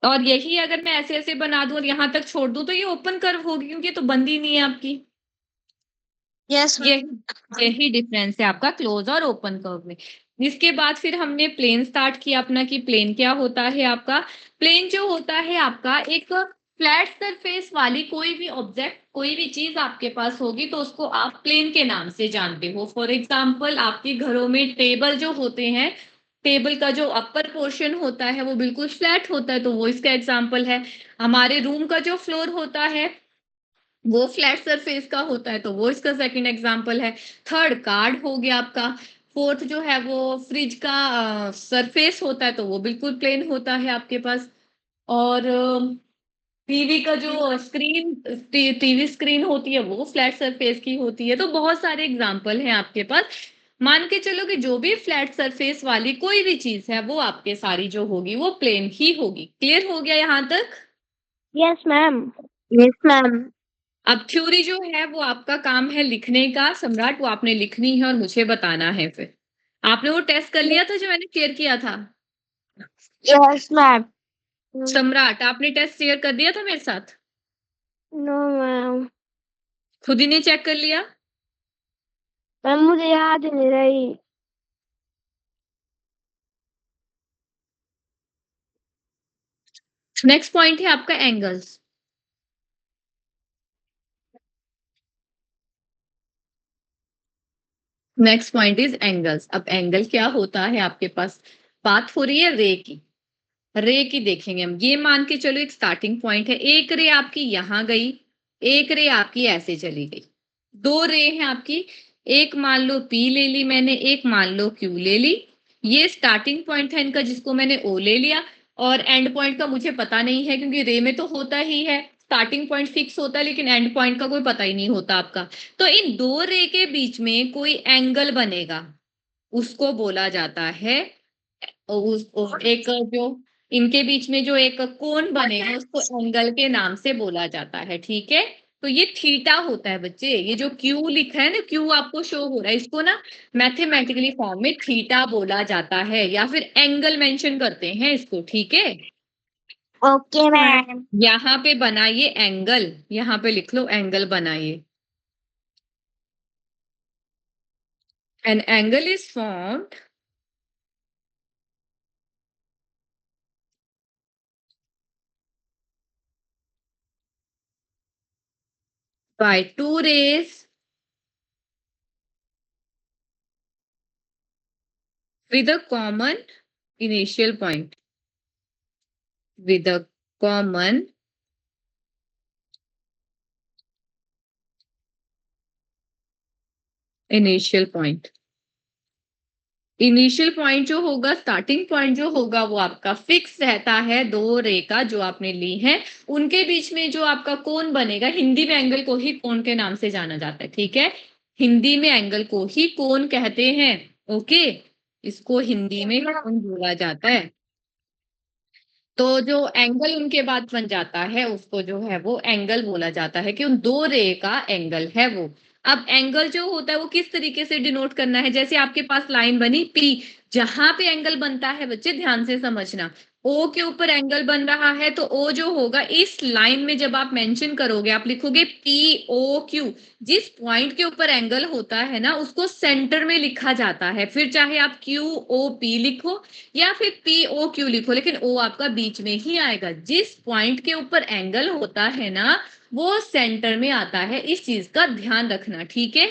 और यही अगर मैं ऐसे ऐसे बना दूं और यहाँ तक छोड़ दूं, तो ये ओपन कर्व होगी, क्योंकि ये तो बंद ही नहीं है आपकी। यस ये यही डिफरेंस है आपका क्लोज और ओपन कर्व में। इसके बाद फिर हमने प्लेन स्टार्ट किया अपना, कि प्लेन क्या होता है आपका। प्लेन जो होता है आपका, एक फ्लैट सरफेस वाली कोई भी ऑब्जेक्ट, कोई भी चीज आपके पास होगी तो उसको आप प्लेन के नाम से जानते हो। फॉर एग्जाम्पल आपके घरों में टेबल जो होते हैं, टेबल का जो अपर पोर्शन होता है वो बिल्कुल फ्लैट होता है, तो वो इसका एग्जाम्पल है। हमारे रूम का जो फ्लोर होता है वो फ्लैट सरफेस का होता है, तो वो इसका सेकंड एग्जांपल है। थर्ड कार्ड हो गया आपका। फोर्थ जो है वो फ्रिज का सरफेस होता है, तो वो बिल्कुल प्लेन होता है आपके पास। और टीवी का जो स्क्रीन, टीवी स्क्रीन होती है वो फ्लैट सरफेस की होती है। तो बहुत सारे एग्जांपल हैं आपके पास। मान के चलो कि जो भी फ्लैट सरफेस वाली कोई भी चीज है वो आपके सारी जो होगी वो प्लेन ही होगी। क्लियर हो गया यहाँ तक? Yes ma'am. Yes ma'am. अब थ्योरी जो है वो आपका काम है लिखने का सम्राट, वो आपने लिखनी है और मुझे बताना है। फिर आपने वो टेस्ट कर लिया था जो मैंने शेयर किया था? Yes ma'am. सम्राट आपने टेस्ट शेयर कर दिया था मेरे साथ? No ma'am. खुद ही ने चेक कर लिया? मैम मुझे याद ही नहीं रही। नेक्स्ट पॉइंट है आपका angles. Next point is angles. अब एंगल क्या होता है आपके पास, बात हो रही है रे की। रे की देखेंगे हम। ये मान के चलो एक स्टार्टिंग पॉइंट है, एक रे आपकी यहां गई, एक रे आपकी ऐसे चली गई। दो रे हैं आपकी, एक मान लो P ले ली मैंने, एक मान लो Q ले ली। ये स्टार्टिंग पॉइंट था इनका जिसको मैंने O ले लिया। और एंड पॉइंट का मुझे पता नहीं है, क्योंकि रे में तो होता ही है, स्टार्टिंग पॉइंट फिक्स होता है, लेकिन एंड पॉइंट का कोई पता ही नहीं होता आपका। तो इन दो रे के बीच में कोई एंगल बनेगा, उसको बोला जाता है एक जो इनके बीच में जो एक कोण बनेगा उसको एंगल के नाम से बोला जाता है। ठीक है, तो ये थीटा होता है बच्चे। ये जो क्यू लिखा है ना, क्यू आपको शो हो रहा है, इसको ना मैथमेटिकली फॉर्म में थीटा बोला जाता है, या फिर एंगल मेंशन करते हैं इसको। ठीक है, ओके मैम। यहाँ पे बनाइए एंगल, यहाँ पे लिख लो एंगल बनाइए। An angle is formed by two rays with a common initial point. With a common initial point. Initial point जो होगा, स्टार्टिंग पॉइंट जो होगा, वो आपका फिक्स रहता है। दो रेखा जो आपने ली है उनके बीच में जो आपका कोण बनेगा, हिंदी में एंगल को ही कोण के नाम से जाना जाता है। ठीक है, हिंदी में एंगल को ही कोण कहते हैं। ओके, इसको हिंदी में कोण बोला जाता है। तो जो एंगल उनके बाद बन जाता है उसको जो है वो एंगल बोला जाता है, कि उन दो रे का एंगल है वो। अब एंगल जो होता है वो किस तरीके से डिनोट करना है, जैसे आपके पास लाइन बनी पी, जहां पे एंगल बनता है बच्चे ध्यान से समझना, ओ के ऊपर एंगल बन रहा है, तो ओ जो होगा इस लाइन में जब आप मेंशन करोगे, आप लिखोगे पी ओ क्यू। जिस पॉइंट के ऊपर एंगल होता है ना उसको सेंटर में लिखा जाता है, फिर चाहे आप क्यू ओ पी लिखो या फिर पी ओ क्यू लिखो, लेकिन ओ आपका बीच में ही आएगा। जिस पॉइंट के ऊपर एंगल होता है ना वो सेंटर में आता है, इस चीज का ध्यान रखना। ठीक है,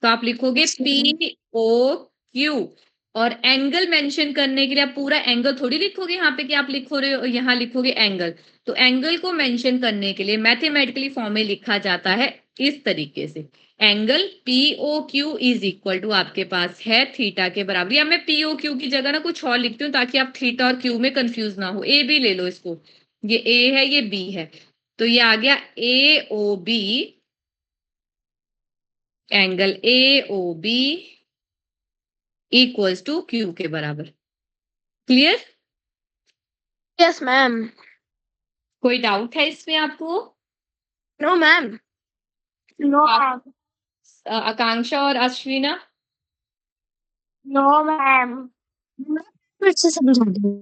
तो आप लिखोगे पी ओ क्यू, और एंगल मेंशन करने के लिए आप पूरा एंगल थोड़ी लिखोगे यहाँ पे कि आप लिखो रहे हो, यहाँ लिखोगे एंगल। तो एंगल को मेंशन करने के लिए मैथमेटिकली फॉर्म में लिखा जाता है इस तरीके से, angle P O Q is equal to आपके पास है थीटा के बराबर। या मैं पी ओ क्यू की जगह ना कुछ और लिखती हूँ ताकि आप थीटा और क्यू में कंफ्यूज ना हो। ए बी ले लो इसको, ये ए है ये बी है, तो ये आ गया A O B, angle A O B equals to Q के बराबर। क्लियर? Yes ma'am. कोई डाउट है इसमें आपको? No ma'am. नो आप- आकांक्षा और अश्विना? No ma'am. फिर से समझा दो।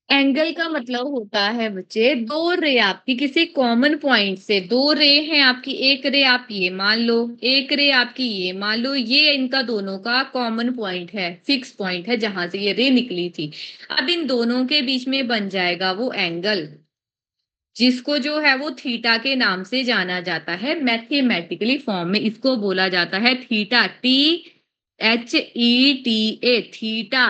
एंगल का मतलब होता है बच्चे, दो रे आपकी किसी कॉमन पॉइंट से, दो रे हैं आपकी, एक रे आप ये मान लो, एक रे आपकी ये मान लो, ये इनका दोनों का कॉमन पॉइंट है, फिक्स पॉइंट है जहां से ये रे निकली थी। अब इन दोनों के बीच में बन जाएगा वो एंगल, जिसको जो है वो थीटा के नाम से जाना जाता है मैथमेटिकली फॉर्म में। इसको बोला जाता है theta, T H E T A, theta,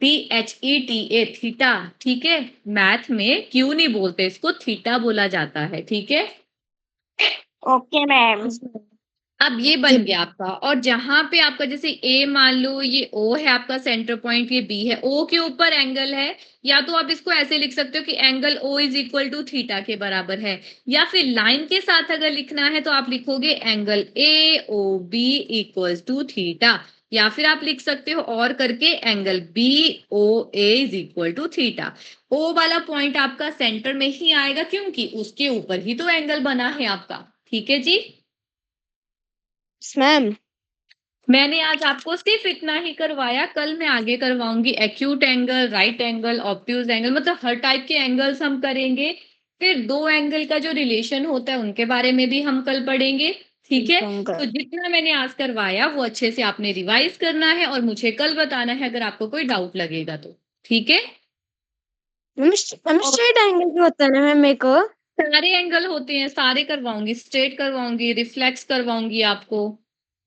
T H E T A, theta. ठीक है, मैथ में क्यों नहीं बोलते इसको, थीटा बोला जाता है। ठीक है, ओके मैम। अब ये बन गया आपका। और जहां पे आपका जैसे ए मान लो, ये ओ है आपका सेंटर पॉइंट, ये बी है, ओ के ऊपर एंगल है, या तो आप इसको ऐसे लिख सकते हो कि angle O is equal to theta के बराबर है, या फिर लाइन के साथ अगर लिखना है तो आप लिखोगे angle A O B equals to theta, या फिर आप लिख सकते हो और करके angle B O A is equal to theta. O वाला पॉइंट आपका सेंटर में ही आएगा क्योंकि उसके ऊपर ही तो एंगल बना है आपका। ठीक है जी, मैम। मैंने आज आपको सिर्फ इतना ही करवाया, कल मैं आगे करवाऊंगी acute angle, right angle, obtuse angle, मतलब हर टाइप के एंगल्स हम करेंगे। फिर दो एंगल का जो रिलेशन होता है उनके बारे में भी हम कल पढ़ेंगे। ठीक है, तो जितना मैंने आज करवाया वो अच्छे से आपने रिवाइज करना है और मुझे कल बताना है अगर आपको कोई डाउट लगेगा तो। ठीक है, मैम स्ट्रेट एंगल भी होता है ना मैम मेरे को? सारे एंगल होते हैं, सारे करवाऊंगी, स्ट्रेट करवाऊंगी, रिफ्लेक्स करवाऊंगी आपको,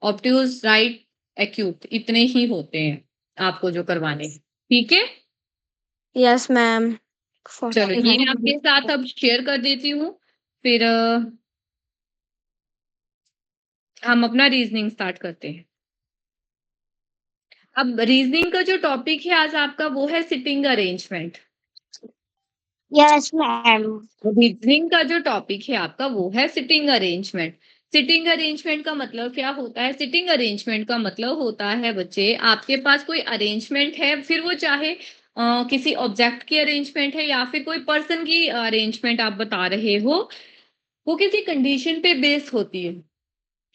ऑब्ट्यूज, राइट, एक्यूट, इतने ही होते हैं आपको जो करवाने हैं। ठीक है, यस मैम। चलो ये मैं आपके साथ अब शेयर कर देती हूँ, फिर हम अपना रीजनिंग स्टार्ट करते हैं। अब रीजनिंग का जो टॉपिक है आज आपका वो है sitting arrangement. Yes, ma'am. Reasoning का जो टॉपिक है आपका वो है सिटिंग अरेंजमेंट। सिटिंग अरेंजमेंट का मतलब क्या होता है? सिटिंग अरेंजमेंट का मतलब होता है बच्चे, आपके पास कोई अरेंजमेंट है, फिर वो चाहे किसी ऑब्जेक्ट की अरेंजमेंट है या फिर कोई पर्सन की अरेंजमेंट आप बता रहे हो, वो किसी कंडीशन पे बेस होती है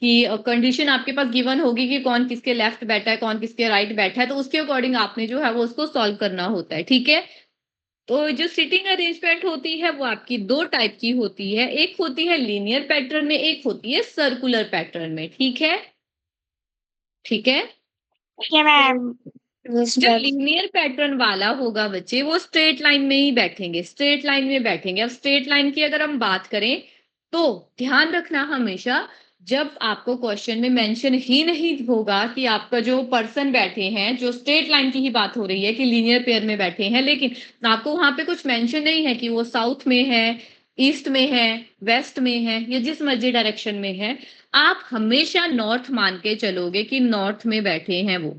कि कंडीशन आपके पास गिवन होगी कि कौन किसके लेफ्ट बैठा है, कौन किसके राइट बैठा है, तो उसके अकॉर्डिंग आपने जो है वो उसको सॉल्व करना होता है। ठीक है, तो जो सिटिंग अरेंजमेंट होती है वो आपकी दो टाइप की होती है, एक होती है लीनियर पैटर्न में, एक होती है सर्कुलर पैटर्न में। ठीक है, ठीक है। Okay, ma'am. Yes, जो ma'am. लीनियर पैटर्न वाला होगा बच्चे, वो स्ट्रेट लाइन में ही बैठेंगे, स्ट्रेट लाइन में बैठेंगे। अब स्ट्रेट लाइन की अगर हम बात करें तो ध्यान रखना हमेशा, जब आपको क्वेश्चन में मेंशन ही नहीं होगा कि आपका जो पर्सन बैठे हैं, जो स्ट्रेट लाइन की ही बात हो रही है कि लीनियर पेयर में बैठे हैं, लेकिन आपको वहां पे कुछ मेंशन नहीं है कि वो साउथ में है, ईस्ट में है, वेस्ट में है, या जिस मर्जी डायरेक्शन में है, आप हमेशा नॉर्थ मान के चलोगे कि नॉर्थ में बैठे हैं वो,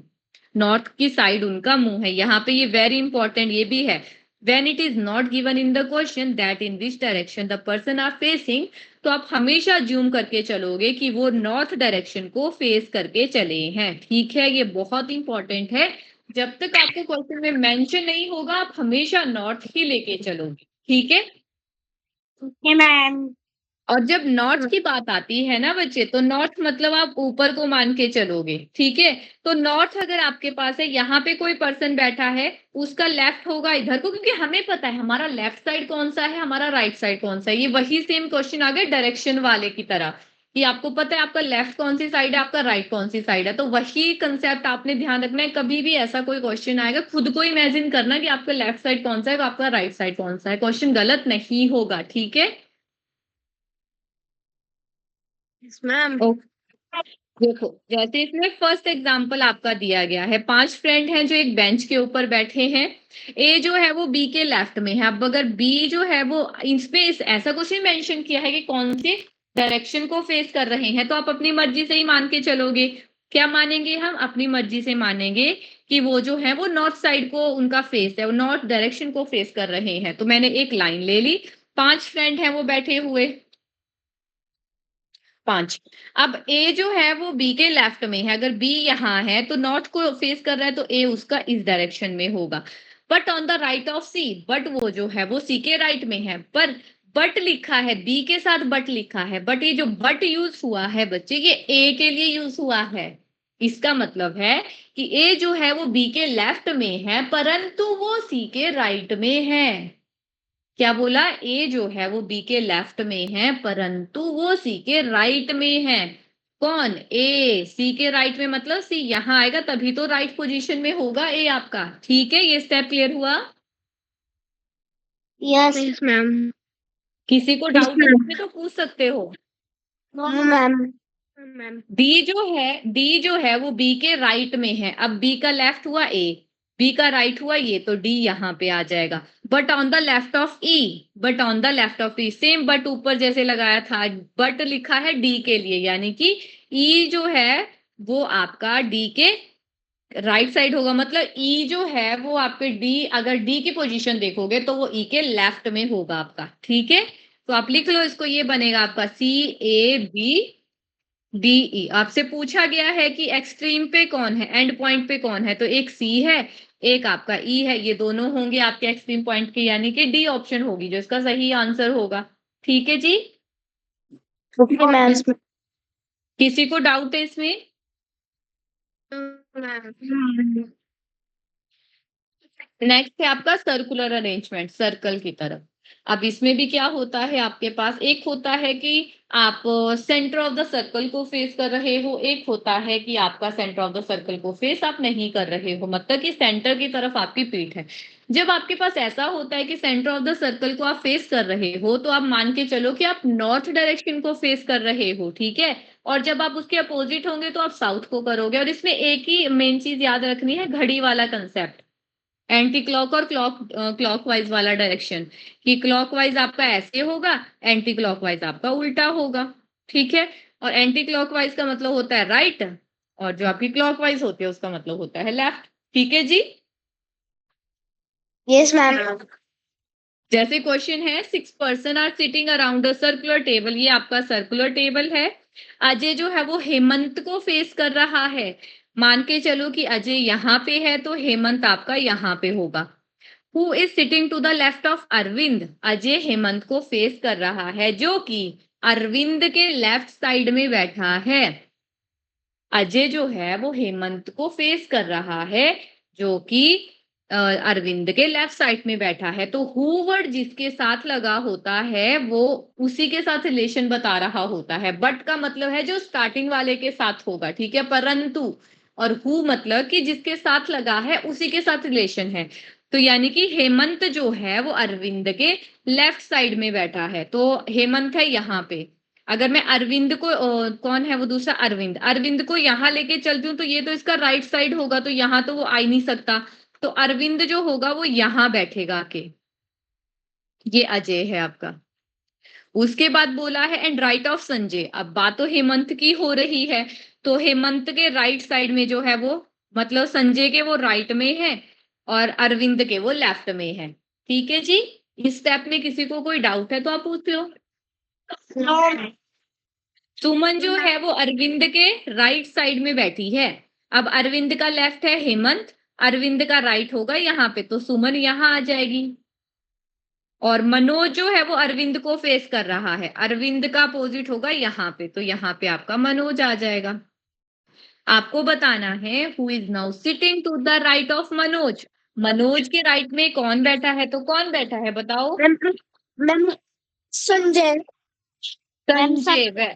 नॉर्थ की साइड उनका मुंह है। यहाँ पे ये वेरी इंपॉर्टेंट ये भी है, when it is not given in the question that in this direction the person are facing, तो आप हमेशा ज्यूम करके चलोगे कि वो नॉर्थ डायरेक्शन को फेस करके चले हैं। ठीक है, ये बहुत इंपॉर्टेंट है। जब तक आपको क्वेश्चन में मेंशन नहीं होगा आप हमेशा नॉर्थ ही लेके चलोगे। ठीक है, Okay, ma'am. और जब नॉर्थ की बात आती है ना बच्चे, तो नॉर्थ मतलब आप ऊपर को मान के चलोगे। ठीक है, तो नॉर्थ अगर आपके पास है, यहाँ पे कोई पर्सन बैठा है, उसका लेफ्ट होगा इधर को, क्योंकि हमें पता है हमारा लेफ्ट साइड कौन सा है, हमारा राइट साइड कौन सा है। ये वही सेम क्वेश्चन आ गया डायरेक्शन वाले की तरह, कि आपको पता है आपका लेफ्ट कौन सी साइड है, आपका राइट कौन सी साइड है। तो वही कंसेप्ट आपने ध्यान रखना है, कभी भी ऐसा कोई क्वेश्चन आएगा खुद को इमेजिन करना कि आपका लेफ्ट साइड कौन सा है, आपका राइट साइड कौन सा है, क्वेश्चन गलत नहीं होगा। ठीक है, Yes, ma'am. देखो जैसे इसमें फर्स्ट एग्जांपल आपका दिया गया है, 5 फ्रेंड हैं जो एक बेंच के ऊपर बैठे हैं। ए जो है वो बी के लेफ्ट में है। अब अगर बी जो है वो इसमें ऐसा कुछ नहीं मेंशन किया है कि कौन से डायरेक्शन को फेस कर रहे हैं, तो आप अपनी मर्जी से ही मान के चलोगे। क्या मानेंगे हम? अपनी मर्जी से मानेंगे कि वो जो है वो नॉर्थ साइड को उनका फेस है, वो नॉर्थ डायरेक्शन को फेस कर रहे हैं। तो मैंने एक लाइन ले ली, 5 फ्रेंड हैं वो बैठे हुए, 5। अब ए जो है वो बी के लेफ्ट में है, अगर बी यहाँ है तो नॉर्थ को फेस कर रहा है, तो ए उसका इस डायरेक्शन में होगा। But on the right of C, but वो जो है वो सी के राइट में है, पर बट लिखा है, बी के साथ बट लिखा है, बट ये जो बट यूज हुआ है बच्चे, ये ए के लिए यूज हुआ है। इसका मतलब है कि ए जो है वो बी के लेफ्ट में है, परंतु वो सी के राइट में है। क्या बोला? ए जो है वो बी के लेफ्ट में है, परंतु वो सी के राइट में है। कौन? ए सी के राइट में, मतलब सी यहां आएगा तभी तो राइट पोजीशन में होगा ए आपका। ठीक है, ये स्टेप क्लियर हुआ? Yes. Yes, ma'am. किसी को Yes, डाउट है ma'am. इसमें तो पूछ सकते हो। No, ma'am. Ma'am. डी जो है वो बी के राइट में है। अब बी का लेफ्ट हुआ ए, बी का राइट हुआ ये, तो डी यहाँ पे आ जाएगा। But on the left of E, but on the left of E, same but ऊपर जैसे लगाया था, बट लिखा है डी के लिए, यानी कि ई जो है वो आपका डी के राइट साइड होगा। मतलब ई जो है वो आपके डी, अगर डी की पोजीशन देखोगे तो वो ई के लेफ्ट में होगा आपका। ठीक है, तो आप लिख लो इसको, ये बनेगा आपका सी ए बी डीई। आपसे पूछा गया है कि एक्सट्रीम पे कौन है, एंड पॉइंट पे कौन है, तो एक सी है, एक आपका ई है, ये दोनों होंगे आपके एक्सट्रीम पॉइंट के, यानी कि डी ऑप्शन होगी जो इसका सही आंसर होगा। ठीक है जी, Okay, ma'am. Yes, किसी को डाउट है इसमें? ma'am. नेक्स्ट है आपका सर्कुलर अरेंजमेंट, सर्कल की तरफ। अब इसमें भी क्या होता है आपके पास, एक होता है कि आप सेंटर ऑफ द सर्कल को फेस कर रहे हो, एक होता है कि आपका सेंटर ऑफ द सर्कल को फेस आप नहीं कर रहे हो, मतलब कि सेंटर की तरफ आपकी पीठ है। जब आपके पास ऐसा होता है कि सेंटर ऑफ द सर्कल को आप फेस कर रहे हो, तो आप मान के चलो कि आप नॉर्थ डायरेक्शन को फेस कर रहे हो। ठीक है, और जब आप उसके अपोजिट होंगे तो आप साउथ को करोगे। और इसमें एक ही मेन चीज याद रखनी है, घड़ी वाला कंसेप्ट, एंटी क्लॉक और क्लॉकवाइज वाला डायरेक्शन, कि क्लॉकवाइज आपका ऐसे होगा, एंटी क्लॉकवाइज आपका उल्टा होगा। ठीक है, और एंटी क्लॉकवाइज का मतलब होता है राइट, और जो आपकी क्लॉकवाइज होती है उसका मतलब होता है लेफ्ट। ठीक है जी। Yes ma'am. जैसे क्वेश्चन है 6 person are sitting around a circular table, ये आपका सर्कुलर टेबल है। अजय जो है वो हेमंत को फेस कर रहा है। मान के चलो कि अजय यहाँ पे है तो हेमंत आपका यहाँ पे होगा। Who is sitting to the left of Arvind, Ajay Hemant को फेस कर रहा है जो कि अरविंद के लेफ्ट साइड में बैठा है। अजय जो है वो हेमंत को फेस कर रहा है जो कि अरविंद के लेफ्ट साइड में बैठा है। तो हु वर्ड जिसके साथ लगा होता है वो उसी के साथ रिलेशन बता रहा होता है। बट का मतलब है जो स्टार्टिंग वाले के साथ होगा, ठीक है, परंतु। और हु मतलब कि जिसके साथ लगा है उसी के साथ रिलेशन है। तो यानी कि हेमंत जो है वो अरविंद के लेफ्ट साइड में बैठा है, तो हेमंत है यहाँ पे। अगर मैं अरविंद को कौन है वो दूसरा अरविंद, अरविंद को यहाँ लेके चलती हूँ तो ये तो इसका राइट साइड होगा, तो यहाँ तो वो आ ही नहीं सकता। तो अरविंद जो होगा वो यहाँ बैठेगा आके। ये अजय है आपका। उसके बाद बोला है एंड राइट ऑफ संजय। अब बात तो हेमंत की हो रही है, तो हेमंत के राइट साइड में जो है वो मतलब संजय के वो राइट में है और अरविंद के वो लेफ्ट में है। ठीक है जी। इस स्टेप में किसी को कोई डाउट है तो आप पूछ लो। सुमन जो है वो अरविंद के राइट साइड में बैठी है। अब अरविंद का लेफ्ट है हेमंत, अरविंद का राइट होगा यहाँ पे, तो सुमन यहाँ आ जाएगी। और मनोज जो है वो अरविंद को फेस कर रहा है, अरविंद का अपोजिट होगा यहाँ पे, तो यहाँ पे आपका मनोज आ जाएगा। आपको बताना है who is now sitting to the right of Manoj. Manoj के राइट में कौन बैठा है, तो कौन बैठा है बताओ। Ma'am Sanjay. Sanjay.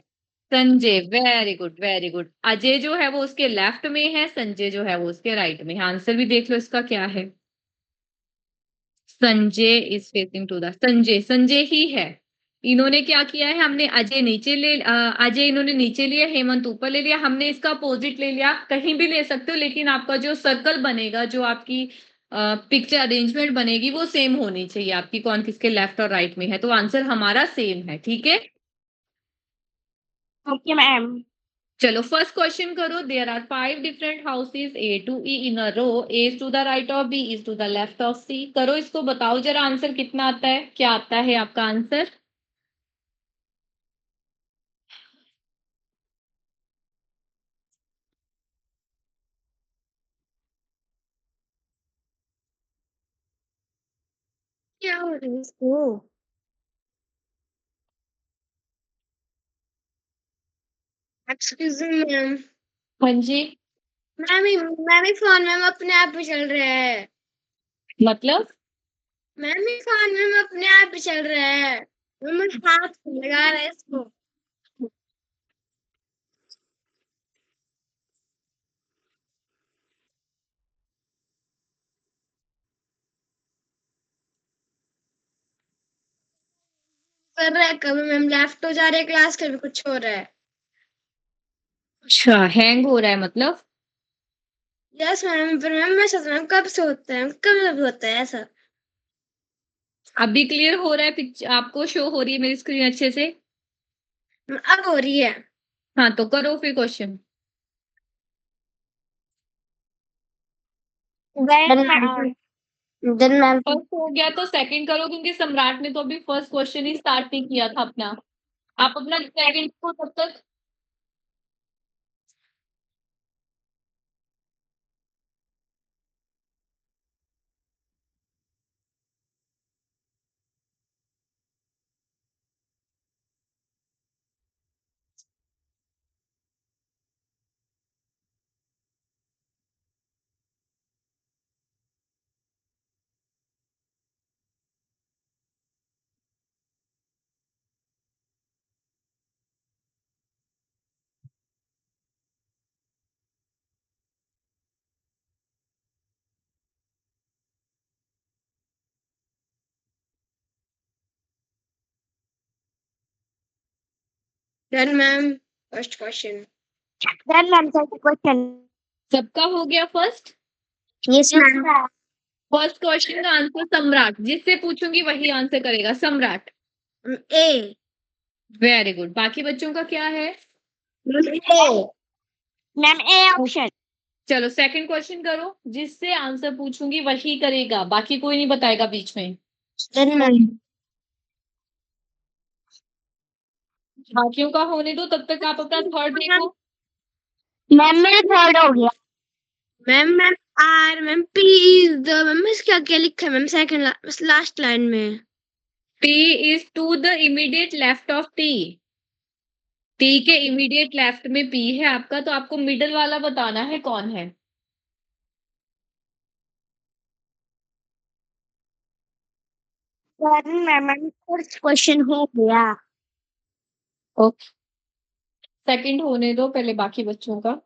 Sanjay, very good very good. Ajay जो है वो उसके लेफ्ट में है, संजय जो है वो उसके राइट में है। आंसर भी देख लो इसका क्या है। Sanjay is facing to the, Sanjay Sanjay ही है। इन्होंने क्या किया है, हमने अजय नीचे ले अजय इन्होंने नीचे लिया, हेमंत ऊपर ले लिया, हमने इसका अपोजिट ले लिया। कहीं भी ले सकते हो लेकिन आपका जो सर्कल बनेगा, जो आपकी पिक्चर अरेंजमेंट बनेगी वो सेम होनी चाहिए आपकी, कौन किसके लेफ्ट और राइट में है। तो आंसर हमारा सेम है, ठीक है। Okay ma'am. चलो फर्स्ट क्वेश्चन करो। There are 5 different houses A to E in a row, A is to the right of B is to the left of C। करो इसको, बताओ जरा आंसर कितना आता है, क्या आता है आपका आंसर। क्या हो रहा है इसको? Excuse me ma'am. हाँ जी। मैम फोन मैम अपने आप ही चल रहा है। मतलब मैम ये फोन मैम अपने आप ही चल रहा है। मैम हाथ लगा रहा है इसको। कर रहा है, कभी मैम लेफ्ट हो जा रहा है क्लास, कभी कुछ हो रहा है। अच्छा, हैंग हो रहा है मतलब। यस मैम, पर मैम मैं सोच रहा हूँ कब से होता है, कब होता है ऐसा। अभी क्लियर हो रहा है, पिक्चर आपको शो हो रही है मेरी स्क्रीन अच्छे से। अब हो रही है। हाँ तो करो फिर क्वेश्चन। देन मैम फर्स्ट हो गया तो सेकंड करो, क्योंकि सम्राट ने तो अभी फर्स्ट क्वेश्चन ही स्टार्ट नहीं किया था अपना। आप अपना सेकंड को तब तक। Done ma'am. First question. Then ma'am second question. सबका हो गया first. Yes ma'am. First question का आंसर सम्राट, जिससे पूछूंगी वही आंसर करेगा। सम्राट, ए। Very good. बाकी बच्चों का क्या है। ए। Ma'am A option. चलो सेकंड क्वेश्चन करो, जिससे आंसर पूछूंगी वही करेगा, बाकी कोई नहीं बताएगा बीच में। मैम बाकियों का होने दो, तब तक आप अपना थर्ड देखो। मैम मेरा थर्ड हो गया। Ma'am R ma'am P is the ma'am इसका क्या लिखा है मैम सेकंड लास्ट लाइन में? P is to the immediate left of T। T के इमीडिएट लेफ्ट में P है आपका, तो आपको मिडल वाला बताना है कौन है। मैम फर्स्ट क्वेश्चन हो गया। ओके, सेकंड होने दो पहले बाकी बच्चों का।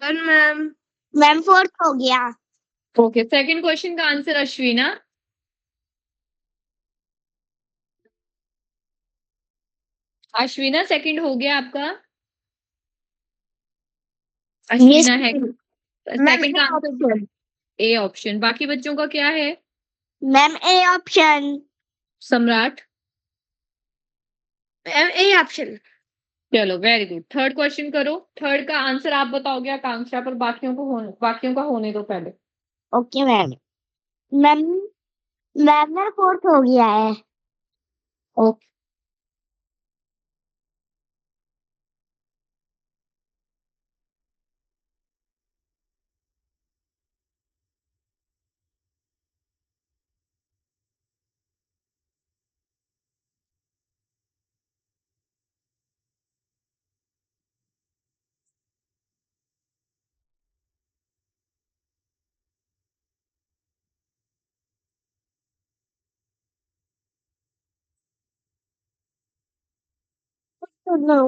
मैम मैम फोर्थ हो गया। ओके, सेकंड क्वेश्चन का आंसर अश्विना। अश्विना सेकंड हो गया आपका। अश्विना है सेकंड का आंसर ए ऑप्शन। बाकी बच्चों का क्या है। Ma'am A option. Samrat. A option. चलो वेरी गुड, थर्ड क्वेश्चन करो। थर्ड का आंसर आप बताओगे आकांक्षा, पर बाकियों का होने दो पहले। Okay ma'am. मैम मैम मेरा फोर्थ हो गया है। Okay, no.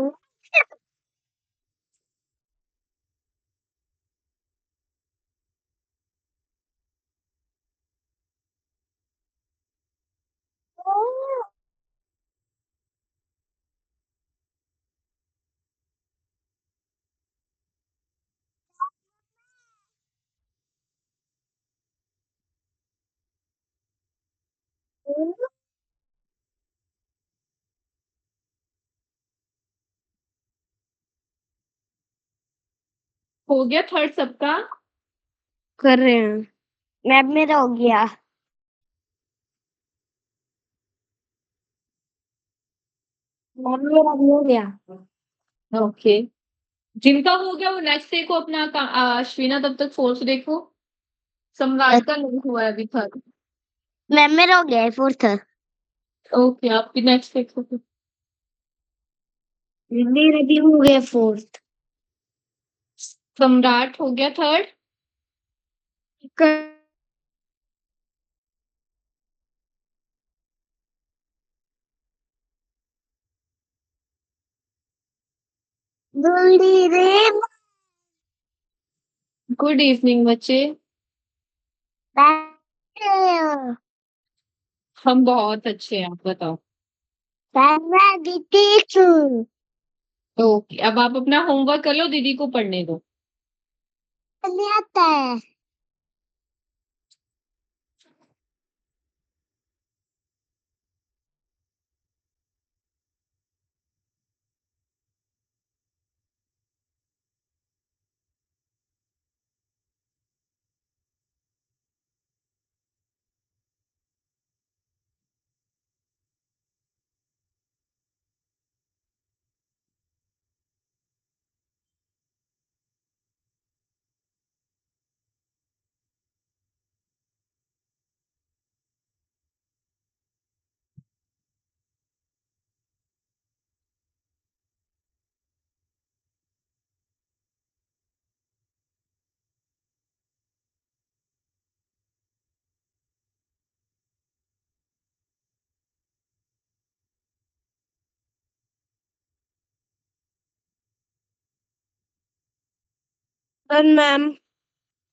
हो गया थर्ड सबका। कर रहे हैं। मैम मेरा हो गया। मैम मेरा भी हो गया। ओके, जिनका हो गया वो नेक्स्ट देखो अपना अश्विना, तब तक फोर्थ देखो। सम्राट का नहीं हुआ है अभी थर्ड। मैम मेरा हो गया है फोर्थ। ओके, आप भी नेक्स्ट देखो फिर। मेरा भी हो गया फोर्थ। सम्राट हो गया थर्ड। बूढ़ी रे। गुड इवनिंग बच्चे। हम बहुत अच्छे हैं, आप बताओ। ओके, अब आप अपना होमवर्क कर लो, दीदी को पढ़ने दो। आता है। Done ma'am.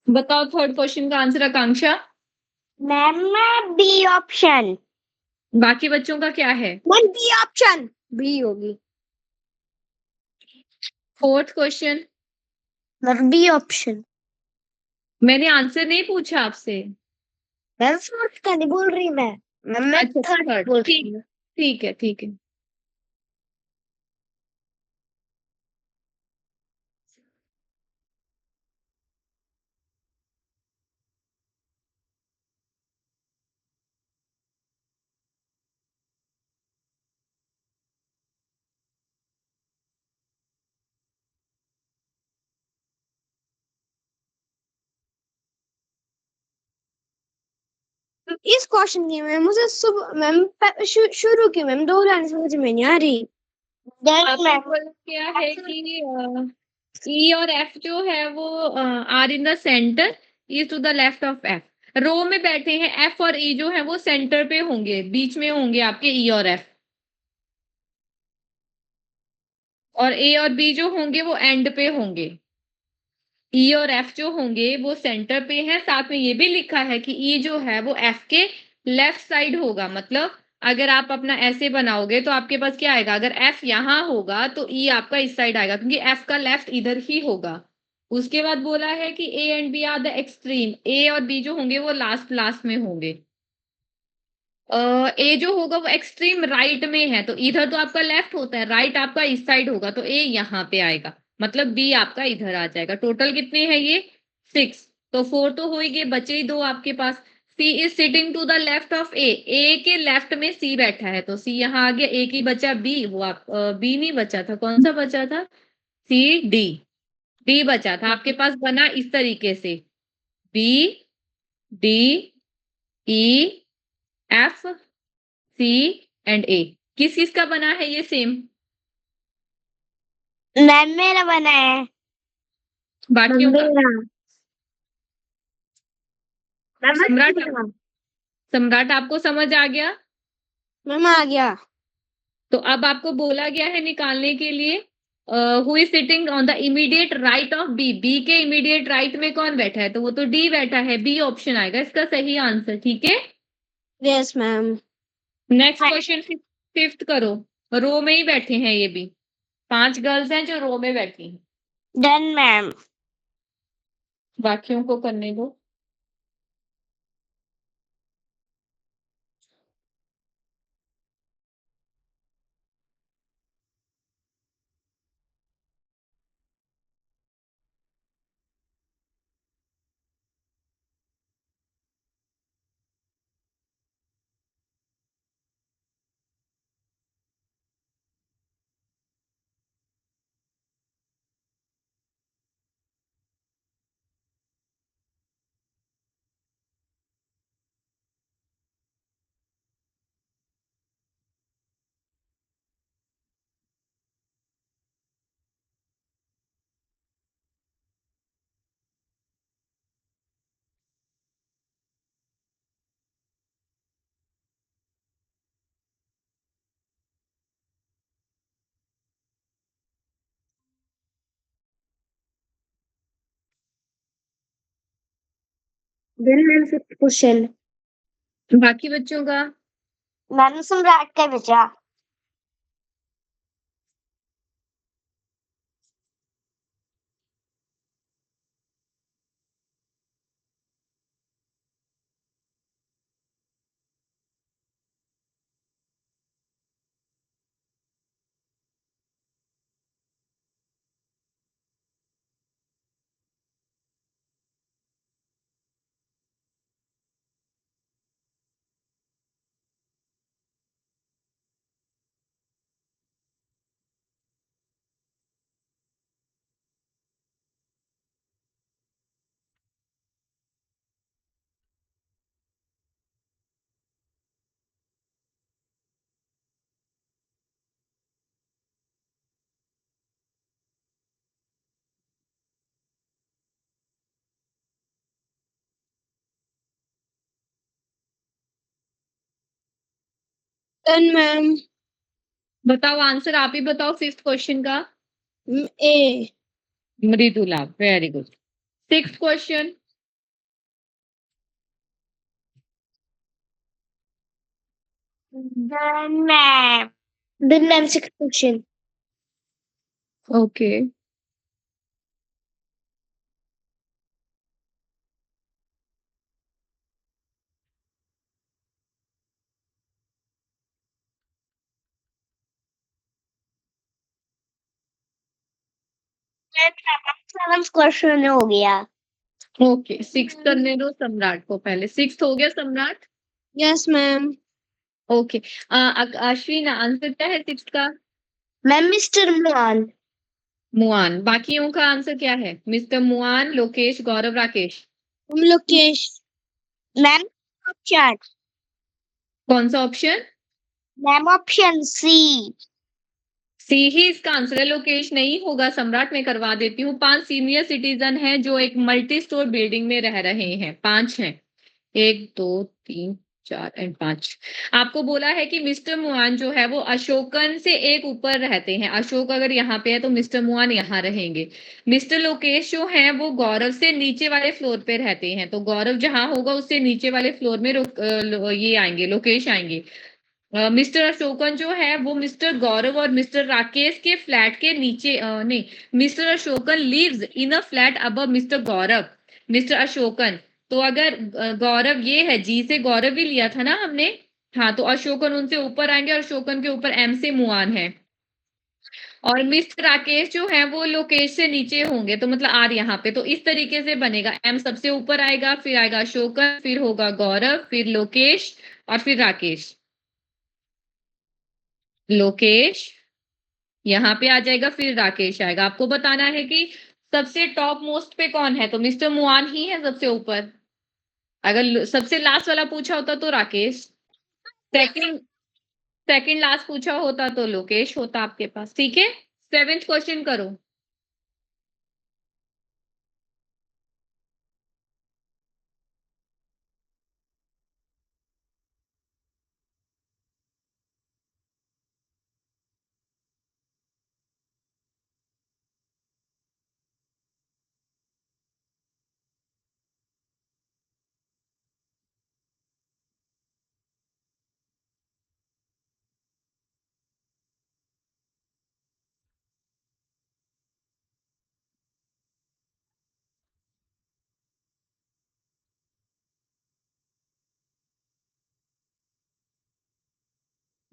बताओ थर्ड क्वेश्चन का answer Akanksha. Ma'am B option. बाकी बच्चों का क्या है? मैम बी ऑप्शन, बी होगी। Fourth question. Ma'am B option. मैंने आंसर नहीं पूछा आपसे। मैम फोर्थ का नहीं बोल रही मैं अच्छा थर्ड थर्ड, बोल रही ठीक हूँ। ठीक है ठीक है। इस क्वेश्चन की मैम मुझे सुबह मैम शुरू की मैम दो लाइन समझ में नहीं आ रही। डन आपने मैम। बोला क्या है कि ई और एफ जो है वो are in the centre, is to the left of F. Row में बैठे हैं, एफ और ई जो है वो सेंटर पे होंगे, बीच में होंगे आपके ई और एफ। और ए और बी जो होंगे वो एंड पे होंगे। ई और एफ जो होंगे वो सेंटर पे हैं। साथ में ये भी लिखा है कि ई जो है वो एफ के लेफ्ट साइड होगा। मतलब अगर आप अपना ऐसे बनाओगे तो आपके पास क्या आएगा, अगर एफ यहाँ होगा तो ई आपका इस साइड आएगा, क्योंकि एफ का लेफ्ट इधर ही होगा। उसके बाद बोला है कि A and B are the extreme, A और बी जो होंगे वो लास्ट लास्ट में होंगे। ए जो होगा वो एक्सट्रीम राइट में है, तो इधर तो आपका लेफ्ट होता है, राइट आपका इस साइड होगा, तो ए यहाँ पे आएगा। मतलब बी आपका इधर आ जाएगा। टोटल कितने हैं ये? 6। तो 4 तो हो ही गए, बचे ही 2 आपके पास। C is sitting to the left of A, A के लेफ्ट में सी बैठा है, तो सी यहाँ आ गया। ए की बचा बी, वो आप बी नहीं बचा था, कौन सा बचा था? C D. डी बचा था आपके पास, बना इस तरीके से B D E F C and A. किस किस का बना है ये सेम? मैम मेरा बना है। बाकियों का? मेरा सम्राट, सम्राट आपको समझ आ गया? मैम आ गया। तो अब आपको बोला गया है निकालने के लिए who is sitting on the immediate right of B. B के इमीडिएट राइट में कौन बैठा है? तो वो तो डी बैठा है, बी ऑप्शन आएगा इसका सही आंसर। ठीक है, yes ma'am. Next question fifth करो। रो में ही बैठे हैं ये भी, 5 गर्ल्स हैं जो रो में बैठी हैं। Done ma'am. बाकियों को करने दो। Done ma'am fifth question. बाकी बच्चों का? मैम सम्राट का बचा। Done ma'am. बताओ आंसर, आप ही बताओ फिफ्थ क्वेश्चन का। A. Mridula, very good. 6th question. Then ma'am. Then ma'am, sixth question. Okay, seventh question हो गया। ओके 6 करने दो सम्राट को पहले। 6 हो गया सम्राट। Yes, ma'am. Okay, Ashwin answer क्या है 6 का? Ma'am mister Muan. मुआन। बाकियों का आंसर क्या है? Mister Muan, Lokesh, Gaurav, Rakesh. Lokesh. Ma'am option. कौन सा option? Ma'am option C. C ही इसका आंसर है। लोकेश नहीं होगा सम्राट, मैं करवा देती हूँ। 5 सीनियर सिटीजन हैं जो एक मल्टी स्टोर बिल्डिंग में रह रहे हैं। 5 हैं, 1 2 3 4 एंड 5। आपको बोला है कि मिस्टर मुआन जो है वो अशोकन से एक ऊपर रहते हैं। अशोक अगर यहाँ पे है तो मिस्टर मुआन यहाँ रहेंगे। मिस्टर लोकेश जो है वो गौरव से नीचे वाले फ्लोर पे रहते हैं, तो गौरव जहां होगा उससे नीचे वाले फ्लोर में ये आएंगे, लोकेश आएंगे। मिस्टर अशोकन जो है वो मिस्टर गौरव और मिस्टर राकेश के फ्लैट के नीचे नहीं, mister Ashokan lives in a flat above mister Gaurav. Mister Ashokan, तो अगर गौरव ये है, जी से गौरव भी लिया था ना हमने। हाँ, तो अशोकन उनसे ऊपर आएंगे और अशोकन के ऊपर एम से मुआन है। और मिस्टर राकेश जो है वो लोकेश से नीचे होंगे, तो मतलब आर यहाँ पे। तो इस तरीके से बनेगा, एम सबसे ऊपर आएगा, फिर आएगा अशोकन, फिर होगा गौरव, फिर लोकेश और फिर राकेश। लोकेश यहाँ पे आ जाएगा, फिर राकेश आएगा। आपको बताना है कि सबसे टॉप मोस्ट पे कौन है, तो मिस्टर मुआन ही है सबसे ऊपर। अगर सबसे लास्ट वाला पूछा होता तो राकेश, सेकंड सेकंड लास्ट पूछा होता तो लोकेश होता आपके पास। ठीक है, 7th क्वेश्चन करो।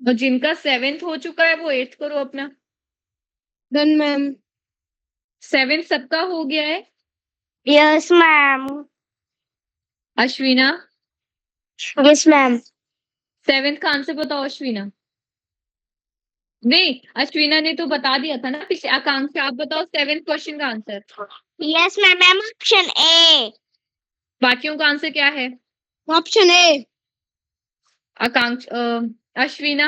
और जिनका 7th हो चुका है वो 8th करो अपना। Done, ma'am. 7th सबका हो गया है। Yes ma'am. Ashwina, yes ma'am. 7th का आंसर बताओ अश्विना। नहीं, अश्विना ने तो बता दिया था ना पिछले। आकांक्षा आप बताओ 7th क्वेश्चन का answer. Yes ma'am. Ma'am option A. बाकियों का आंसर क्या है? Option A. आकांक्षा, अश्विना।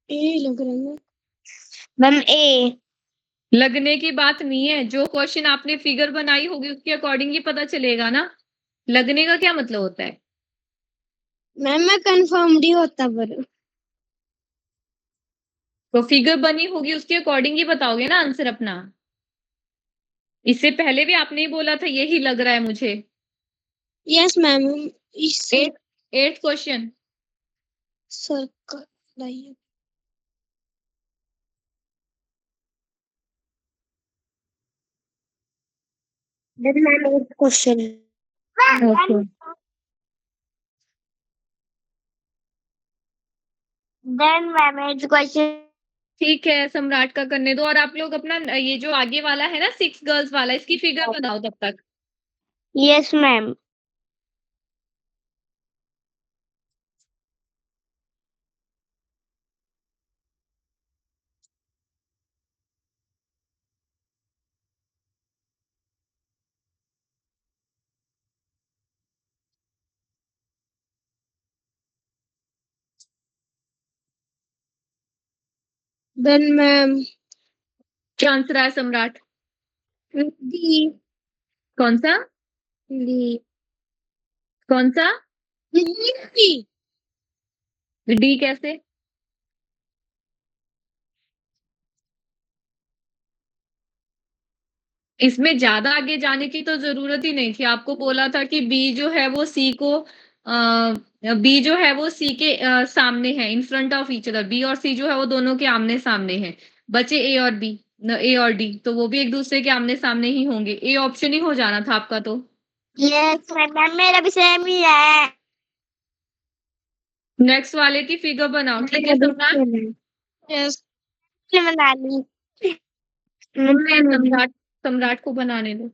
A लग रहा है। मैम ए। लगने की बात नहीं है, जो क्वेश्चन आपने फिगर बनाई होगी उसके अकॉर्डिंग ही पता चलेगा ना। लगने का क्या मतलब होता है? मैम मैं कंफर्म्ड ही होता पर। तो फिगर बनी होगी उसके अकॉर्डिंग ही बताओगे ना आंसर अपना। इससे पहले भी आपने ही बोला था यही लग रहा है मुझे। Yes ma'am. इस 8th क्वेश्चन। सर्कल लाइए। देन मैम एक क्वेश्चन। ओके, देन मैम एक क्वेश्चन। ठीक है, सम्राट का करने दो। और आप लोग अपना ये जो आगे वाला है ना 6 गर्ल्स वाला, इसकी फिगर बनाओ तब तक। Yes ma'am. Done ma'am. क्या आंसर आया सम्राट? डी। कौन सा? डी। कौन सा? डी। डी कैसे? इसमें ज्यादा आगे जाने की तो जरूरत ही नहीं थी, आपको बोला था कि बी जो है वो सी को बी जो है वो सी के सामने है, in front of each other. B और सी जो है वो दोनों के आमने सामने है। बचे ए और बी, ए और डी, तो वो भी एक दूसरे के आमने सामने ही होंगे। ए ऑप्शन ही हो जाना था आपका तो। यस मैम, मेरा भी सेम ही है। नेक्स्ट वाले की फिगर बनाओ, ठीक है सम्राट? यस बना ली। सम्राट, सम्राट को बनाने दो।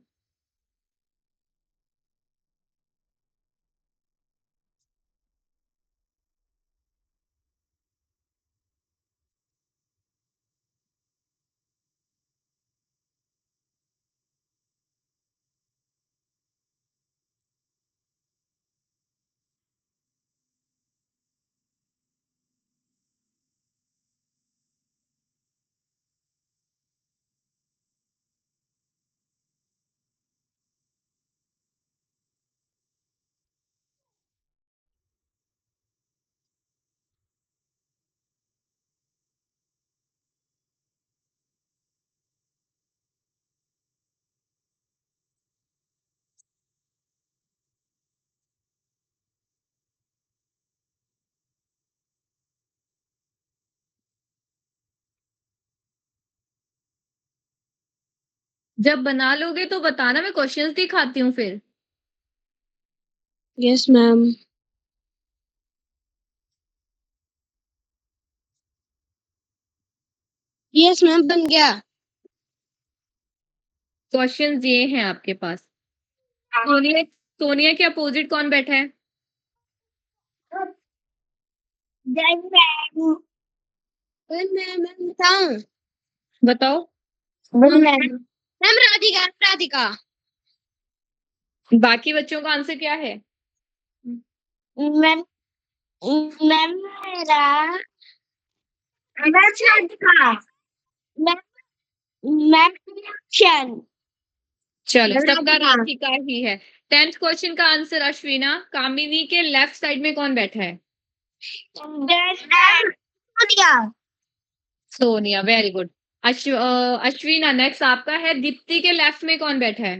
जब बना लोगे तो बताना, मैं क्वेश्चंस दिखाती हूँ फिर। Yes ma'am. यस मैम, बन गया। क्वेश्चंस ये हैं आपके पास। सोनिया, सोनिया के अपोजिट कौन बैठा है? मैम, मैम बताऊं? बताओ। Ma'am, ma'am Radhika, Radhika. बाकी बच्चों का आंसर क्या है? मैम, मैम मेरा राधिका। मैम, मैम ऑप्शन चलो, सबका राधिका। राधिका ही है। 10th क्वेश्चन का आंसर अश्विना, कामिनी के लेफ्ट साइड में कौन बैठा है? Radhika. Sonia, very good. Ashwina, next आपका है। दीप्ति के लेफ्ट में कौन बैठा है?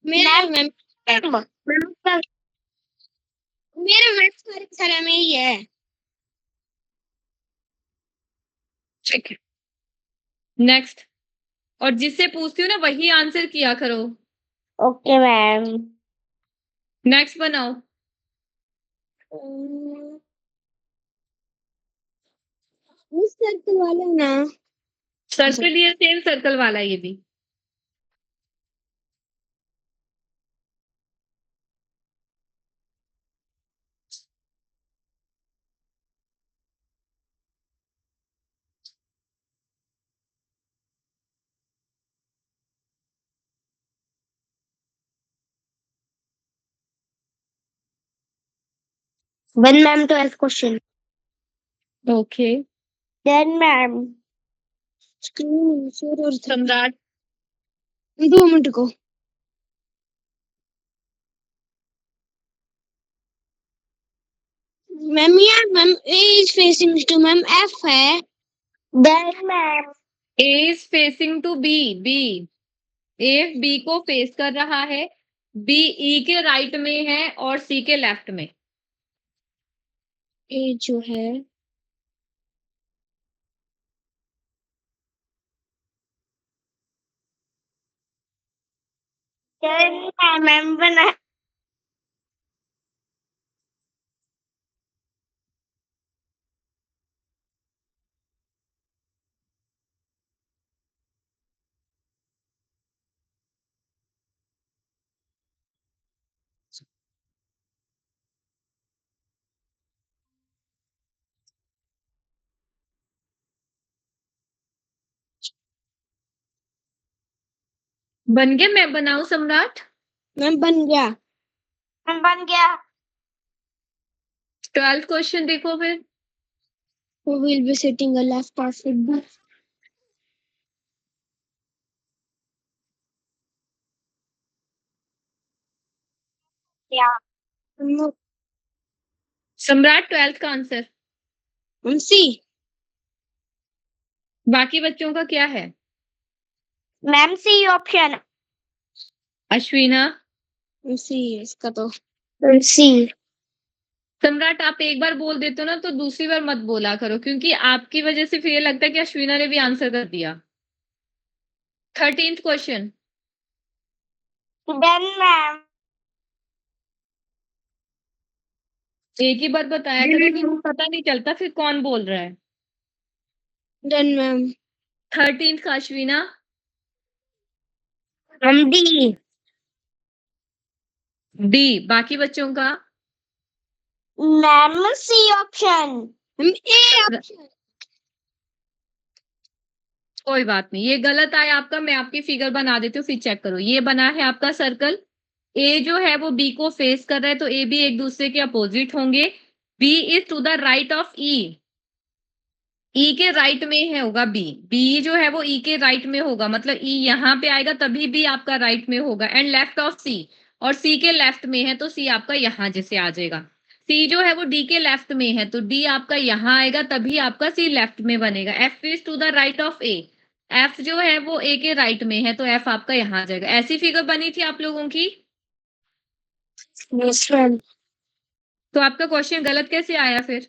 मेरा मैम, मैम मैम, मेरा मैम सारे सारे में ही है। ठीक है, नेक्स्ट। और जिससे पूछती हूँ ना वही आंसर किया करो। Okay ma'am. नेक्स्ट बनाओ। इस सर्कल वाला ना। सर्कल, ये सेम सर्कल वाला ये भी। One ma'am, 12th question. Okay. Then ma'am, screen share हो रहा था। सम्राट, 2 मिनट को। मैम यार, ma'am A is facing to ma'am F है। Then ma'am, A is facing to B. B, A B को फेस कर रहा है। बी ई के राइट में है और सी के लेफ्ट में। ए जो है देन मैम बना। बन गया? मैं बनाऊं सम्राट? मैम बन गया। मैम बन गया। 12th क्वेश्चन देखो फिर। Who will be sitting a left of it? या सम्राट, 12th का आंसर। सी। बाकी बच्चों का क्या है? Ma'am C option. Ashwina, C इसका तो सी। सम्राट, आप एक बार बोल देते हो ना तो दूसरी बार मत बोला करो, क्योंकि आपकी वजह से फिर ये लगता है कि अश्विना ने भी आंसर कर दिया। 13th question. Done ma'am. एक ही बार बताया करो, फिर पता नहीं चलता फिर कौन बोल रहा है। Done ma'am. 13th का अश्विना, हम डी। डी। बाकी बच्चों का ma'am C option. A option. कोई बात नहीं, ये गलत आया आपका। मैं आपकी फिगर बना देती हूँ, फिर चेक करो। ये बना है आपका सर्कल। ए जो है वो बी को फेस कर रहा है, तो ए बी एक दूसरे के अपोजिट होंगे। B is to the right of E. E के राइट में है होगा बी। बी जो है वो ई के राइट में होगा, मतलब ई यहाँ पे आएगा तभी बी आपका राइट में होगा। एंड लेफ्ट ऑफ सी, और सी के लेफ्ट में है तो सी आपका यहाँ जैसे आ जाएगा। सी जो है वो डी के लेफ्ट में है, तो डी आपका यहाँ आएगा तभी आपका सी लेफ्ट में बनेगा। F is to the right of A. F जो है वो ए के राइट में है, तो एफ आपका यहाँ आ जाएगा। ऐसी फिगर बनी थी आप लोगों की। Yes ma'am. तो आपका क्वेश्चन गलत कैसे आया फिर?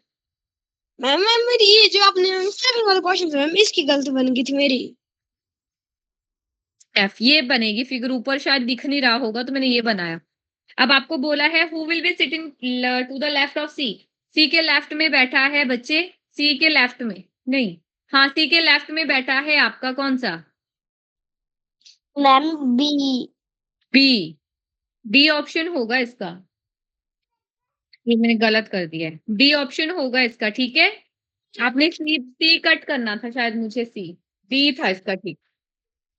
मैम मैम मेरी ये जो आपने सेवन वाला क्वेश्चन था मैम, इसकी गलती बन गई थी मेरी। एफ ये बनेगी फिगर, ऊपर शायद दिख नहीं रहा होगा तो मैंने ये बनाया। अब आपको बोला है who will be sitting to the left of C. C के लेफ्ट में बैठा है बच्चे, सी के लेफ्ट में नहीं, हाँ सी के लेफ्ट में बैठा है आपका कौन सा? Ma'am B. B. D option होगा इसका। ये मैंने गलत कर दिया है, डी ऑप्शन होगा इसका, ठीक है। आपने सी कट करना था शायद, मुझे सी। डी था इसका, ठीक।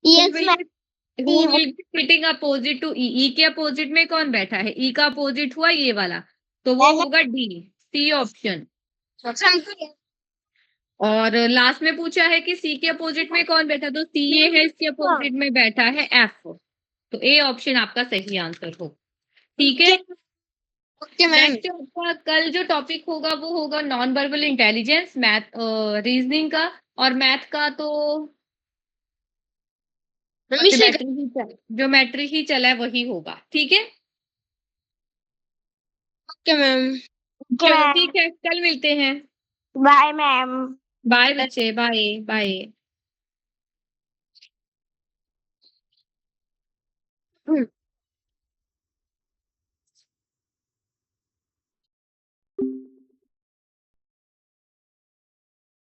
Yes ma'am. Who will be sitting opposite to E? E के अपोजिट में कौन बैठा है? E का अपोजिट हुआ ये वाला, तो वो होगा डी, सी ऑप्शन। और लास्ट में पूछा है कि सी के अपोजिट में कौन बैठा, तो सी ये है, इसके अपोजिट में बैठा है एफ, तो ए ऑप्शन आपका सही आंसर हो। ठीक है। Okay ma'am. नेक्स्ट आपका कल जो टॉपिक होगा वो होगा non verbal intelligence, math, reasoning का। और मैथ का तो ज्योमेट्री ही चला है वही होगा, ठीक है। Okay ma'am. चलो ठीक है, कल मिलते हैं। Bye ma'am. बाय बच्चे, बाय बाय।